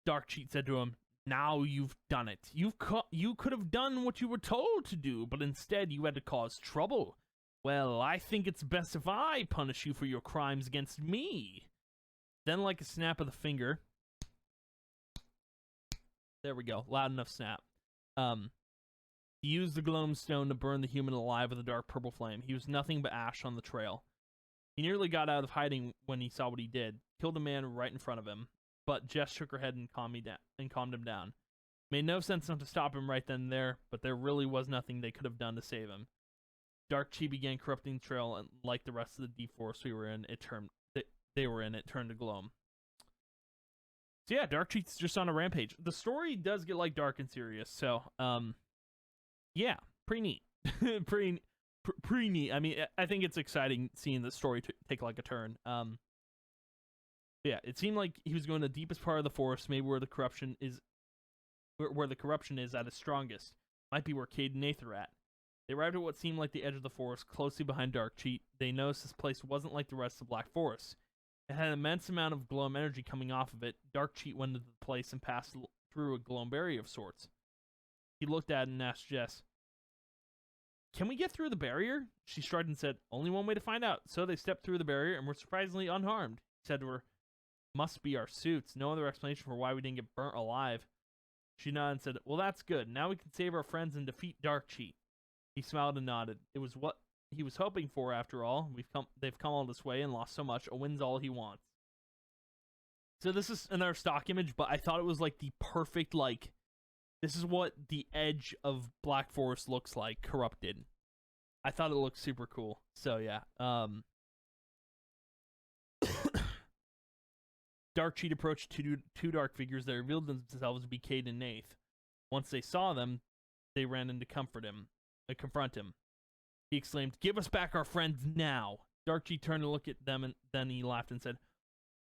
Darkcheat said to him, "Now you've done it. You could have done what you were told to do, but instead you had to cause trouble. Well, I think it's best if I punish you for your crimes against me." Then, like a snap of the finger, there we go, loud enough snap. He used the gloam stone to burn the human alive with a dark purple flame. He was nothing but ash on the trail. He nearly got out of hiding when he saw what he did. Killed a man right in front of him. But Jess shook her head and calmed him down. Made no sense not to stop him right then and there, but there really was nothing they could have done to save him. Dark Chi began corrupting the trail, and like the rest of the deep forest it turned to gloam. So yeah, Dark Chi's just on a rampage. The story does get like dark and serious, so yeah, pretty neat. pretty neat. I mean, I think it's exciting seeing the story take like a turn. Yeah, it seemed like he was going to the deepest part of the forest, maybe where the corruption is at its strongest. Might be where Cade and Nath are at. They arrived at what seemed like the edge of the forest, closely behind Dark Chi. They noticed this place wasn't like the rest of the Black Forest. It had an immense amount of gloam energy coming off of it. Dark Chi went into the place and passed through a gloam barrier of sorts. He looked at it and asked Jess, "Can we get through the barrier?" She shrugged and said, "Only one way to find out." So they stepped through the barrier and were surprisingly unharmed. He said to her, "Must be our suits. No other explanation for why we didn't get burnt alive." She nodded and said, "Well, that's good. Now we can save our friends and defeat Dark Chi." He smiled and nodded. It was what he was hoping for, after all. They've come all this way and lost so much. A win's all he wants. So this is another stock image, but I thought it was like the perfect, like, this is what the edge of Black Forest looks like, corrupted. I thought it looked super cool. So yeah. Dark Chi approached two dark figures that revealed themselves to be Cade and Nath. Once they saw them, they ran in to confront him. He exclaimed, "Give us back our friends now!" Dark Chi turned to look at them, and then he laughed and said,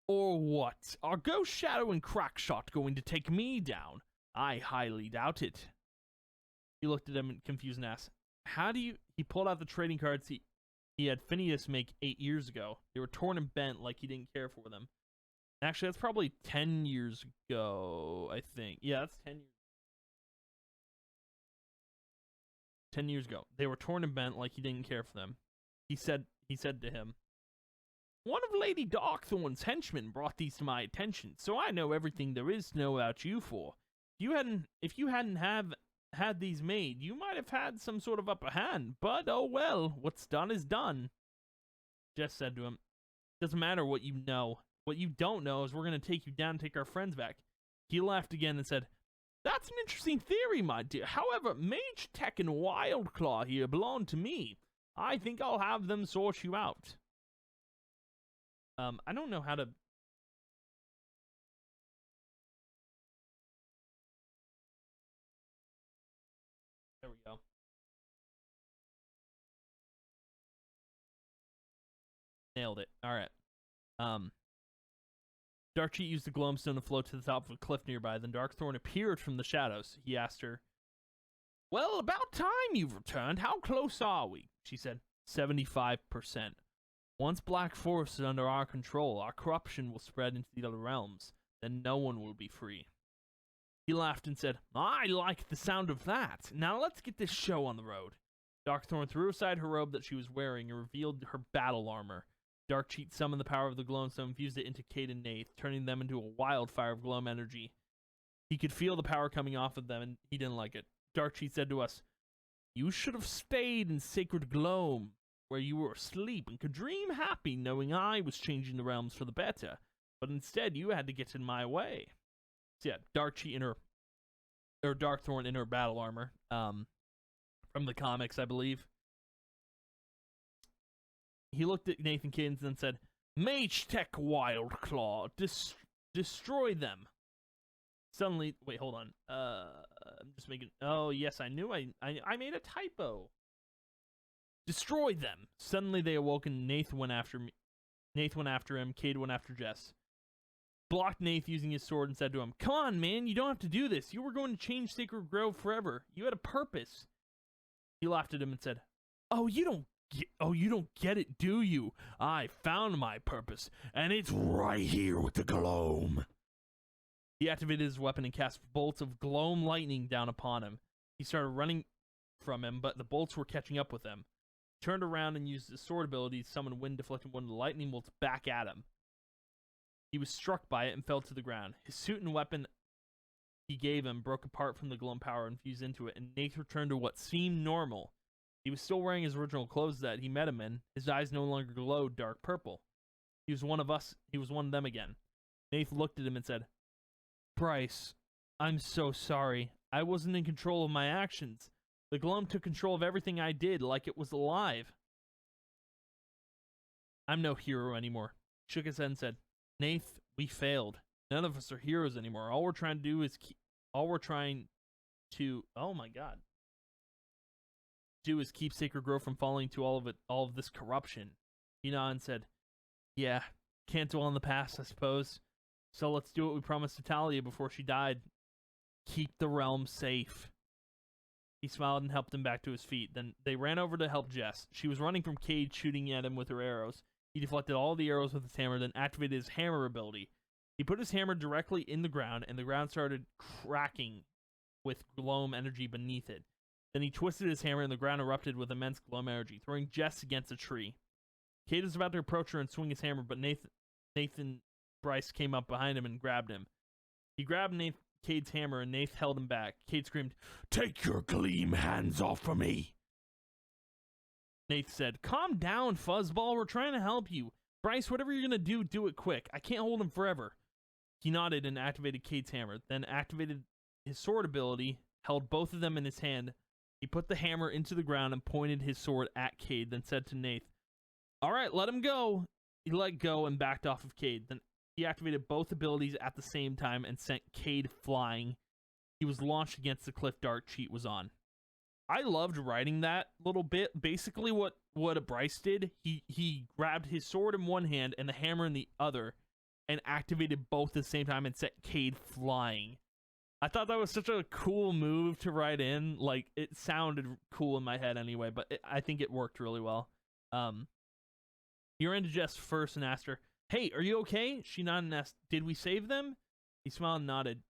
"Or what? Are Ghost Shadow and Crackshot going to take me down? I highly doubt it." He looked at him confused and asked, "How do you..." He pulled out the trading cards he had Phineas make 8 years ago. They were torn and bent like he didn't care for them. Actually, that's probably 10 years ago, I think. Yeah, that's 10 years. 10 years ago. They were torn and bent like he didn't care for them. He said to him, "One of Lady Darkthorn's henchmen brought these to my attention, so I know everything there is to know about you four. If you hadn't had these made, you might have had some sort of upper hand, but oh well, what's done is done." Jess said to him, "Doesn't matter what you know. What you don't know is we're going to take you down and take our friends back." He laughed again and said, "That's an interesting theory, my dear. However, Mage Tech and Wildclaw here belong to me. I think I'll have them sort you out." I don't know how to... There we go. Nailed it. Alright. Dark Chi used the gloamstone to float to the top of a cliff nearby. Then Darkthorn appeared from the shadows. He asked her, "Well, about time you've returned. How close are we?" She said, 75%. "Once Black Forest is under our control, our corruption will spread into the other realms. Then no one will be free." He laughed and said, "I like the sound of that. Now let's get this show on the road." Darkthorn threw aside her robe that she was wearing and revealed her battle armor. Dark Chi summoned the power of the gloamstone and fused it into Cade and Nath, turning them into a wildfire of gloam energy. He could feel the power coming off of them, and he didn't like it. Dark Chi said to us, "You should have stayed in Sacred Gloam, where you were asleep and could dream happy knowing I was changing the realms for the better. But instead, you had to get in my way." So yeah, Darkthorn in her battle armor, from the comics, I believe. He looked at Nathan Cadence and said, "Mage Tech Wildclaw, destroy them." Suddenly, wait, hold on. I'm just making... Oh, yes, I knew I made a typo. "Destroy them." Suddenly they awoke and Nath went after me. Nath went after him. Cade went after Jess. Blocked Nath using his sword and said to him, "Come on, man, you don't have to do this. You were going to change Sacred Grove forever. You had a purpose." He laughed at him and said, Oh, you don't get it, do you? I found my purpose, and it's right here with the gloam." He activated his weapon and cast bolts of gloam lightning down upon him. He started running from him, but the bolts were catching up with him. He turned around and used his sword ability to summon wind, deflecting one of the lightning bolts back at him. He was struck by it and fell to the ground. His suit and weapon he gave him broke apart from the Gloam power and fused into it, and Nath returned to what seemed normal. He was still wearing his original clothes that he met him in. His eyes no longer glowed dark purple. He was one of us. He was one of them again. Nath looked at him and said, Bryce, I'm so sorry. I wasn't in control of my actions. The Gloam took control of everything I did like it was alive. I'm no hero anymore. He shook his head and said, Nath, we failed. None of us are heroes anymore. All we're trying to do is keep Sacred Grove from falling to all of this corruption. He nodded and said, Yeah, can't dwell on the past, I suppose. So let's do what we promised to Talia before she died. Keep the realm safe. He smiled and helped him back to his feet. Then they ran over to help Jess. She was running from Cade, shooting at him with her arrows. He deflected all the arrows with his hammer, then activated his hammer ability. He put his hammer directly in the ground, and the ground started cracking with Gloam energy beneath it. Then he twisted his hammer, and the ground erupted with immense Gloam energy, throwing Jess against a tree. Cade was about to approach her and swing his hammer, but Nathan Bryce came up behind him and grabbed him. He grabbed Cade's hammer, and Nath held him back. Cade screamed, Take your gleam hands off of me! Nath said, Calm down, Fuzzball. We're trying to help you. Bryce, whatever you're going to do, do it quick. I can't hold him forever. He nodded and activated Cade's hammer, then activated his sword ability, held both of them in his hand. He put the hammer into the ground and pointed his sword at Cade, then said to Nath, All right, let him go. He let go and backed off of Cade. Then he activated both abilities at the same time and sent Cade flying. He was launched against the cliff Dark Cheat was on. I loved writing that little bit. Basically what Bryce did, he grabbed his sword in one hand and the hammer in the other and activated both at the same time and set Cade flying. I thought that was such a cool move to write in. Like, it sounded cool in my head anyway, but I think it worked really well. He ran to Jess first and asked her, Hey, are you okay? She nodded and asked, Did we save them? He smiled and nodded.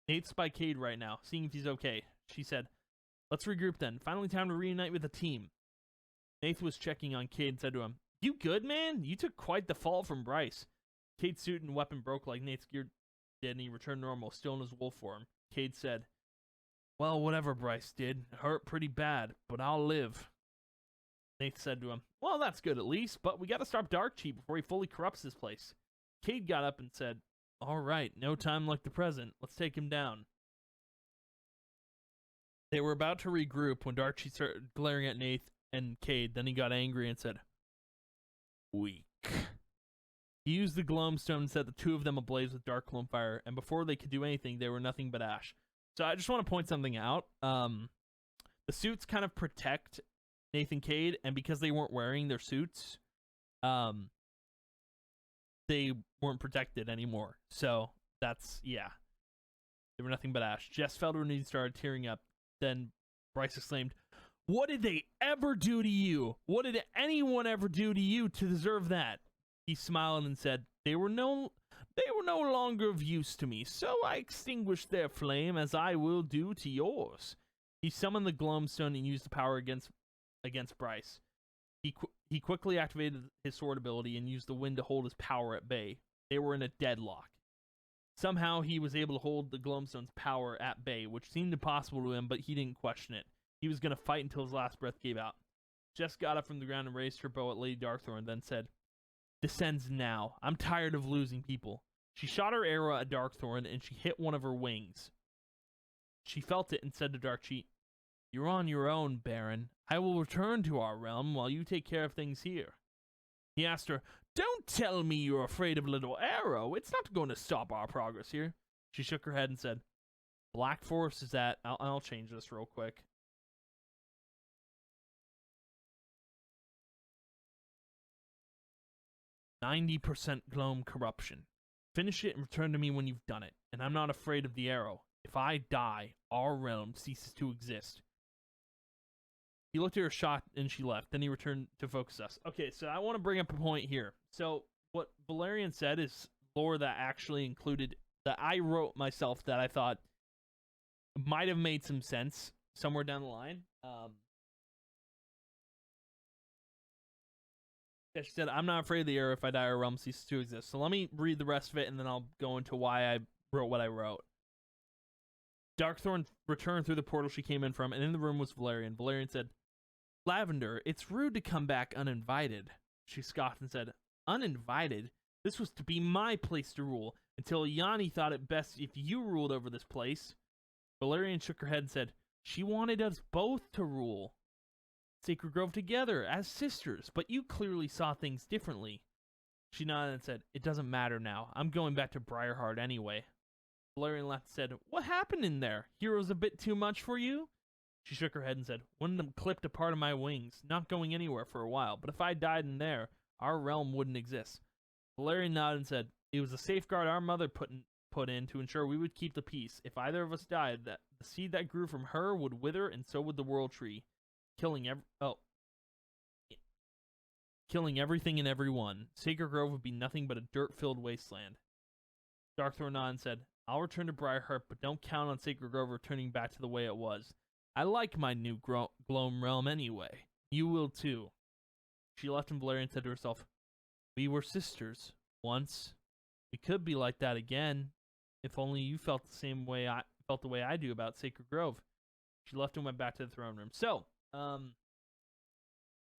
Nate's by Cade right now, seeing if he's okay. She said, Let's regroup then. Finally time to reunite with the team. Nath was checking on Cade and said to him, You good, man? You took quite the fall from Bryce. Cade's suit and weapon broke like Nate's gear did, and he returned normal, still in his wolf form. Cade said, Well, whatever Bryce did, it hurt pretty bad, but I'll live. Nath said to him, Well, that's good at least, but we gotta stop Dark Cheat before he fully corrupts this place. Cade got up and said, All right, no time like the present. Let's take him down. They were about to regroup when Dark Cheat started glaring at Nath and Cade. Then he got angry and said, Weak. He used the Gloamstone and set the two of them ablaze with dark Gloam fire, and before they could do anything, they were nothing but ash. So I just want to point something out. The suits kind of protect Nath and Cade, and because they weren't wearing their suits, they weren't protected anymore. So that's, yeah. They were nothing but ash. Jess fell to her knees and started tearing up. Then Bryce exclaimed, What did they ever do to you? What did anyone ever do to you to deserve that? He smiled and said, They were no longer of use to me, so I extinguished their flame as I will do to yours. He summoned the Gloamstone and used the power against Bryce. He quickly activated his sword ability and used the wind to hold his power at bay. They were in a deadlock. Somehow he was able to hold the Gloamstone's power at bay, which seemed impossible to him, but he didn't question it. He was going to fight until his last breath gave out. Jess got up from the ground and raised her bow at Lady Darkthorn, then said, This ends now. I'm tired of losing people. She shot her arrow at Darkthorn, and she hit one of her wings. She felt it and said to Darkcheat, You're on your own, Baron. I will return to our realm while you take care of things here. He asked her, Don't tell me you're afraid of little arrow. It's not going to stop our progress here. She shook her head and said, Black Forest is at... I'll change this real quick. "90% Gloam corruption. Finish it and return to me when you've done it. And I'm not afraid of the arrow. If I die, our realm ceases to exist." He looked at her shocked and she left. Then he returned to focus us. Okay, so I want to bring up a point here. So what Valerian said is lore that actually included, that I wrote myself, that I thought might have made some sense somewhere down the line. She said, I'm not afraid of the arrow. If I die, our realm ceases to exist. So let me read the rest of it, and then I'll go into why I wrote what I wrote. Darkthorn returned through the portal she came in from, and in the room was Valerian. Valerian said, Lavender, it's rude to come back uninvited. She scoffed and said, Uninvited? This was to be my place to rule, until Yanni thought it best if you ruled over this place. Valerian shook her head and said, She wanted us both to rule Sacred Grove together, as sisters, but you clearly saw things differently. She nodded and said, It doesn't matter now. I'm going back to Briarheart anyway. Valerian laughed and said, What happened in there? Heroes a bit too much for you? She shook her head and said, One of them clipped a part of my wings, not going anywhere for a while, but if I died in there, our realm wouldn't exist. Valerian nodded and said, It was a safeguard our mother put in to ensure we would keep the peace. If either of us died, that the seed that grew from her would wither, and so would the world tree, killing everything and everyone. Sacred Grove would be nothing but a dirt-filled wasteland. Darkthorn nodded and said, I'll return to Briarheart, but don't count on Sacred Grove returning back to the way it was. I like my new Gloam realm anyway. You will too. She left and Valerian said to herself, We were sisters once. We could be like that again. If only you felt the way I do about Sacred Grove. She left and went back to the throne room. So,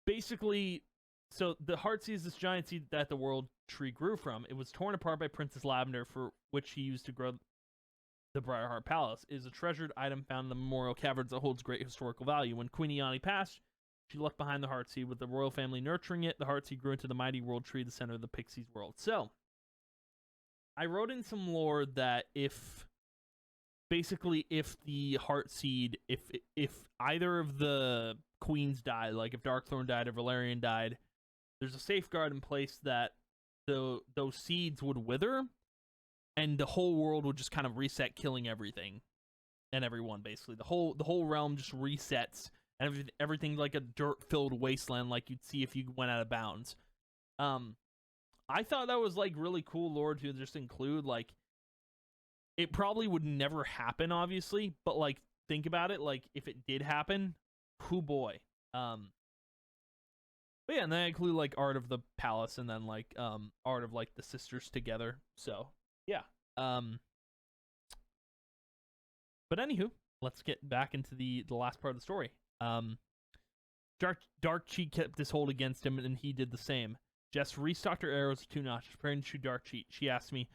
basically, the Heartseed is this giant seed that the world tree grew from. It was torn apart by Princess Lavender, for which she used to grow the Briarheart Palace. It is a treasured item found in the Memorial Caverns that holds great historical value. When Queen Yanni passed, she left behind the Heartseed. With the royal family nurturing it, the Heartseed grew into the mighty world tree, the center of the Pixies world. So, I wrote in some lore that if the Heartseed, if either of the queens died, like if Darkthorn died or Valerian died, there's a safeguard in place that those seeds would wither, and the whole world would just kind of reset, killing everything and everyone. Basically, the whole realm just resets, and everything like a dirt-filled wasteland, like you'd see if you went out of bounds. I thought that was like really cool lore to just include. Like, it probably would never happen, obviously, but like think about it. Like, if it did happen, whoo boy. But yeah, and then I include like art of the palace, and then like art of like the sisters together. So yeah. But anywho, let's get back into the last part of the story. Darkcheat kept his hold against him, and he did the same. Jess restocked her arrows with 2 notches, preparing to shoot Darkcheat. She asked me,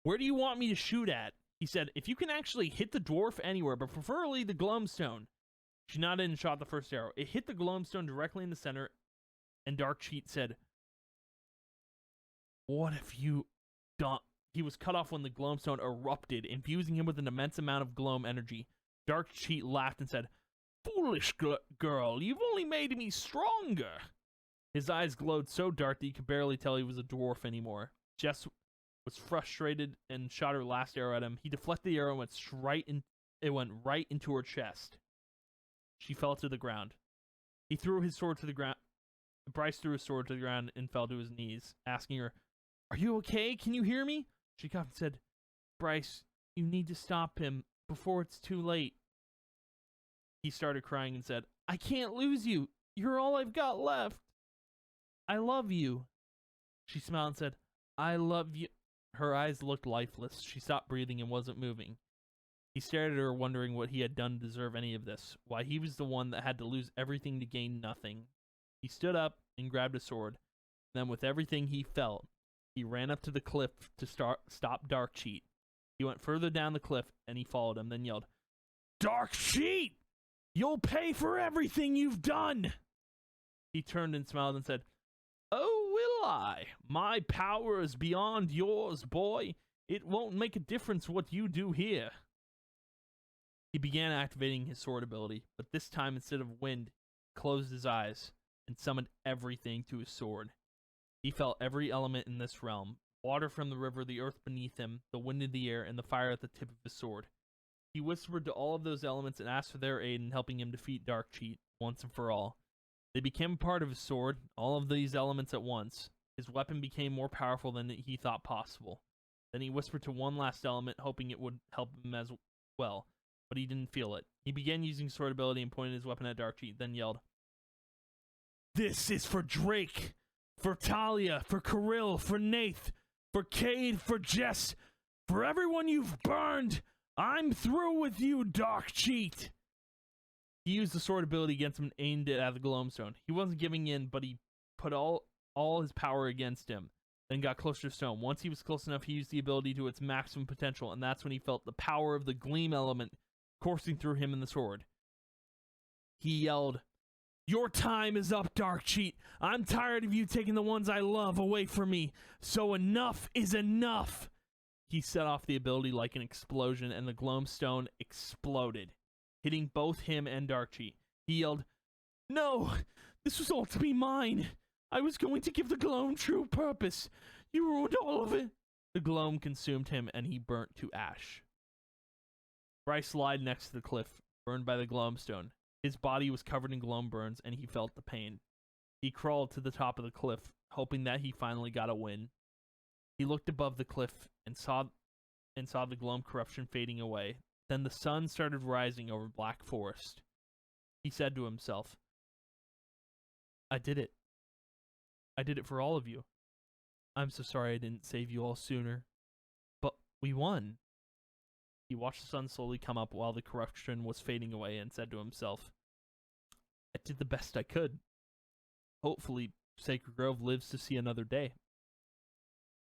Where do you want me to shoot at? He said, If you can actually hit the dwarf anywhere, but preferably the Gloamstone. She nodded and shot the first arrow. It hit the Gloamstone directly in the center, and Darkcheat said, What have you done? He was cut off when the Gloamstone erupted, infusing him with an immense amount of Gloam energy. Darkcheat laughed and said, Foolish girl, you've only made me stronger. His eyes glowed so dark that you could barely tell he was a dwarf anymore. Jess was frustrated and shot her last arrow at him. He deflected the arrow and went right into her chest. She fell to the ground. He threw his sword to the ground. Bryce threw his sword to the ground and fell to his knees, asking her, Are you okay? Can you hear me? She coughed and said, Bryce, you need to stop him before it's too late. He started crying and said, I can't lose you. You're all I've got left. I love you. She smiled and said, I love you. Her eyes looked lifeless. She stopped breathing and wasn't moving. He stared at her, wondering what he had done to deserve any of this. Why he was the one that had to lose everything to gain nothing. He stood up and grabbed a sword. Then, with everything he felt, he ran up to the cliff to stop Darkcheat. He went further down the cliff, and he followed him, then yelled, Darkcheat! You'll pay for everything you've done! He turned and smiled and said, Oh, will I? My power is beyond yours, boy. It won't make a difference what you do here. He began activating his sword ability, but this time, instead of wind, he closed his eyes and summoned everything to his sword. He felt every element in this realm. Water from the river, the earth beneath him, the wind in the air, and the fire at the tip of his sword. He whispered to all of those elements and asked for their aid in helping him defeat Darkcheat once and for all. They became part of his sword, all of these elements at once. His weapon became more powerful than he thought possible. Then he whispered to one last element, hoping it would help him as well, but he didn't feel it. He began using sword ability and pointed his weapon at Darkcheat, then yelled, This is for Drake, for Talia, for Kirill, for Nath, for Cade, for Jess, for everyone you've burned. I'm through with you, Dark Cheat! He used the sword ability against him and aimed it at the Gloamstone. He wasn't giving in, but he put all his power against him, then got closer to stone. Once he was close enough, he used the ability to its maximum potential, and that's when he felt the power of the gleam element coursing through him and the sword. He yelled, "Your time is up, Dark Cheat. I'm tired of you taking the ones I love away from me. So enough is enough." He set off the ability like an explosion, and the Gloamstone exploded, hitting both him and Dark Cheat. He yelled, "No! This was all to be mine! I was going to give the Gloam true purpose. You ruined all of it." The Gloam consumed him, and he burnt to ash. Bryce lied next to the cliff, burned by the Gloamstone. His body was covered in gloam burns, and he felt the pain. He crawled to the top of the cliff, hoping that he finally got a win. He looked above the cliff and saw the gloam corruption fading away. Then the sun started rising over Black Forest. He said to himself, "I did it. I did it for all of you. I'm so sorry I didn't save you all sooner. But we won." He watched the sun slowly come up while the corruption was fading away and said to himself, "I did the best I could. Hopefully, Sacred Grove lives to see another day.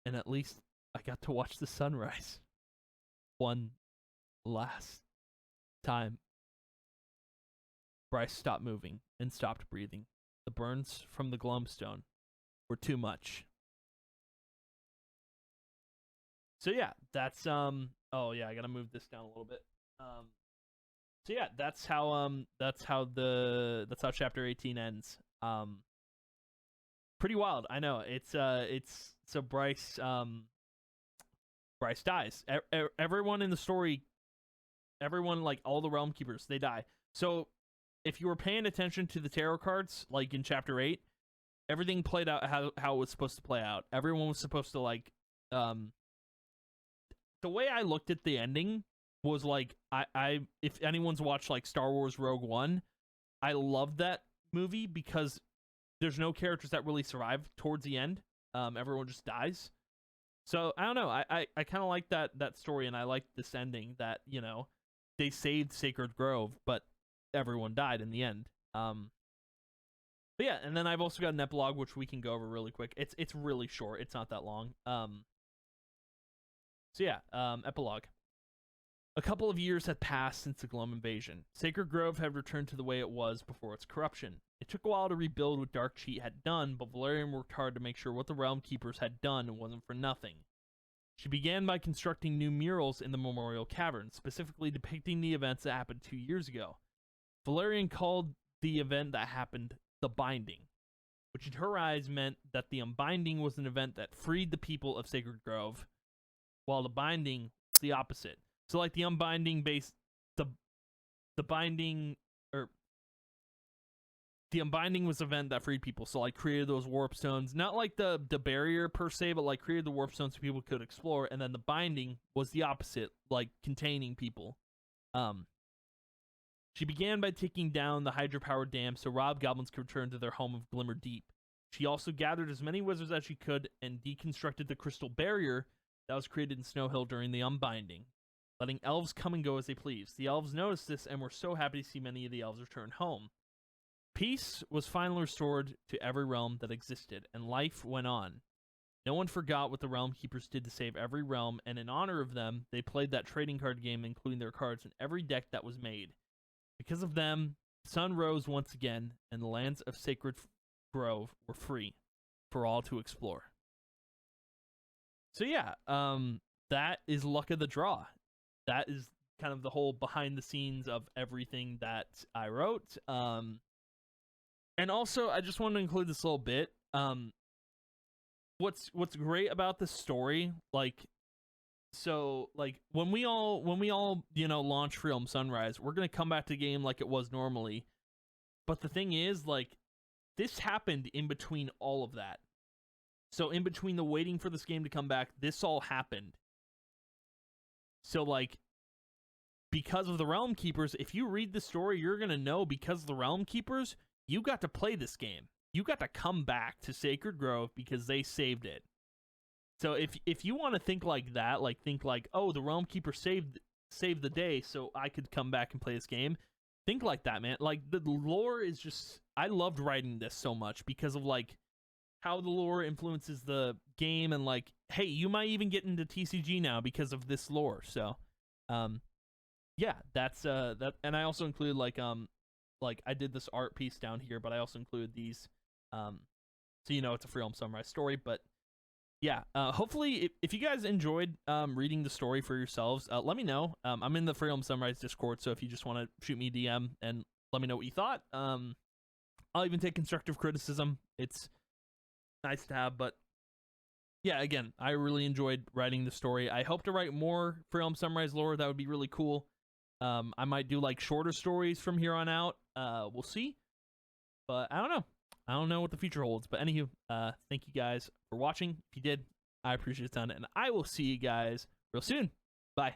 And at least I got to watch the sunrise. One last time." Bryce stopped moving and stopped breathing. The burns from the Gloamstone were too much. So yeah, that's oh yeah, I gotta move this down a little bit. So yeah, that's how chapter 18 ends. Pretty wild, I know. It's so Bryce dies. Everyone in the story, everyone, like all the Realm Keepers, they die. So if you were paying attention to the tarot cards, like in chapter 8, everything played out how it was supposed to play out. Everyone was supposed to like the way I looked at the ending was like, I if anyone's watched like Star Wars Rogue One, I loved that movie because there's no characters that really survive towards the end. Everyone just dies. So I don't know. I kind of like that story, and I like this ending that, you know, they saved Sacred Grove, but everyone died in the end. But yeah, and then I've also got an epilogue which we can go over really quick. It's really short. It's not that long. So yeah, epilogue. A couple of years had passed since the Gloam invasion. Sacred Grove had returned to the way it was before its corruption. It took a while to rebuild what Dark Cheat had done, but Valerian worked hard to make sure what the Realm Keepers had done wasn't for nothing. She began by constructing new murals in the Memorial Cavern, specifically depicting the events that happened 2 years ago. Valerian called the event that happened the Binding, which in her eyes meant that the Unbinding was an event that freed the people of Sacred Grove, while the Binding was the opposite. So like the Unbinding the Binding, or the Unbinding was an event that freed people, so like created those warp stones, not like the barrier per se, but like created the warp stones so people could explore. And then the Binding was the opposite, like containing people. She began by taking down the hydro-powered dam so Hobgoblins could return to their home of Glimmer Deep. She also gathered as many wizards as she could and deconstructed the crystal barrier that was created in Snow Hill during the Unbinding, letting elves come and go as they pleased. The elves noticed this and were so happy to see many of the elves return home. Peace was finally restored to every realm that existed, and life went on. No one forgot what the Realm Keepers did to save every realm, and in honor of them, they played that trading card game, including their cards in every deck that was made. Because of them, the sun rose once again, and the lands of Sacred Grove were free for all to explore. So yeah, that is luck of the draw. That is kind of the whole behind the scenes of everything that I wrote. And also, I just wanted to include this little bit. What's great about this story, like, so like when we all you know launch Realm Sunrise, we're gonna come back to the game like it was normally. But the thing is, like, this happened in between all of that. So in between the waiting for this game to come back, this all happened. So like, because of the Realm Keepers, if you read the story, you're gonna know because of the Realm Keepers, you got to play this game. You got to come back to Sacred Grove because they saved it. So if you want to think like that, like think like, oh, the Realm Keeper saved save the day so I could come back and play this game. Think like that, man. Like the lore is just, I loved writing this so much because of like how the lore influences the game, and like, hey, you might even get into TCG now because of this lore. So yeah, that's that. And I also include like I did this art piece down here, but I also include these so you know it's a Free Realm Sunrise story. But yeah, hopefully if you guys enjoyed reading the story for yourselves, let me know. I'm in the Free Realm Sunrise Discord, so if you just want to shoot me a DM and let me know what you thought, I'll even take constructive criticism. It's nice to have. But yeah, again, I really enjoyed writing the story. I hope to write more Free Realm Sunrise lore. That would be really cool. I might do like shorter stories from here on out. We'll see. But I don't know. I don't know what the future holds. But anywho, thank you guys for watching. If you did, I appreciate it a ton. And I will see you guys real soon. Bye.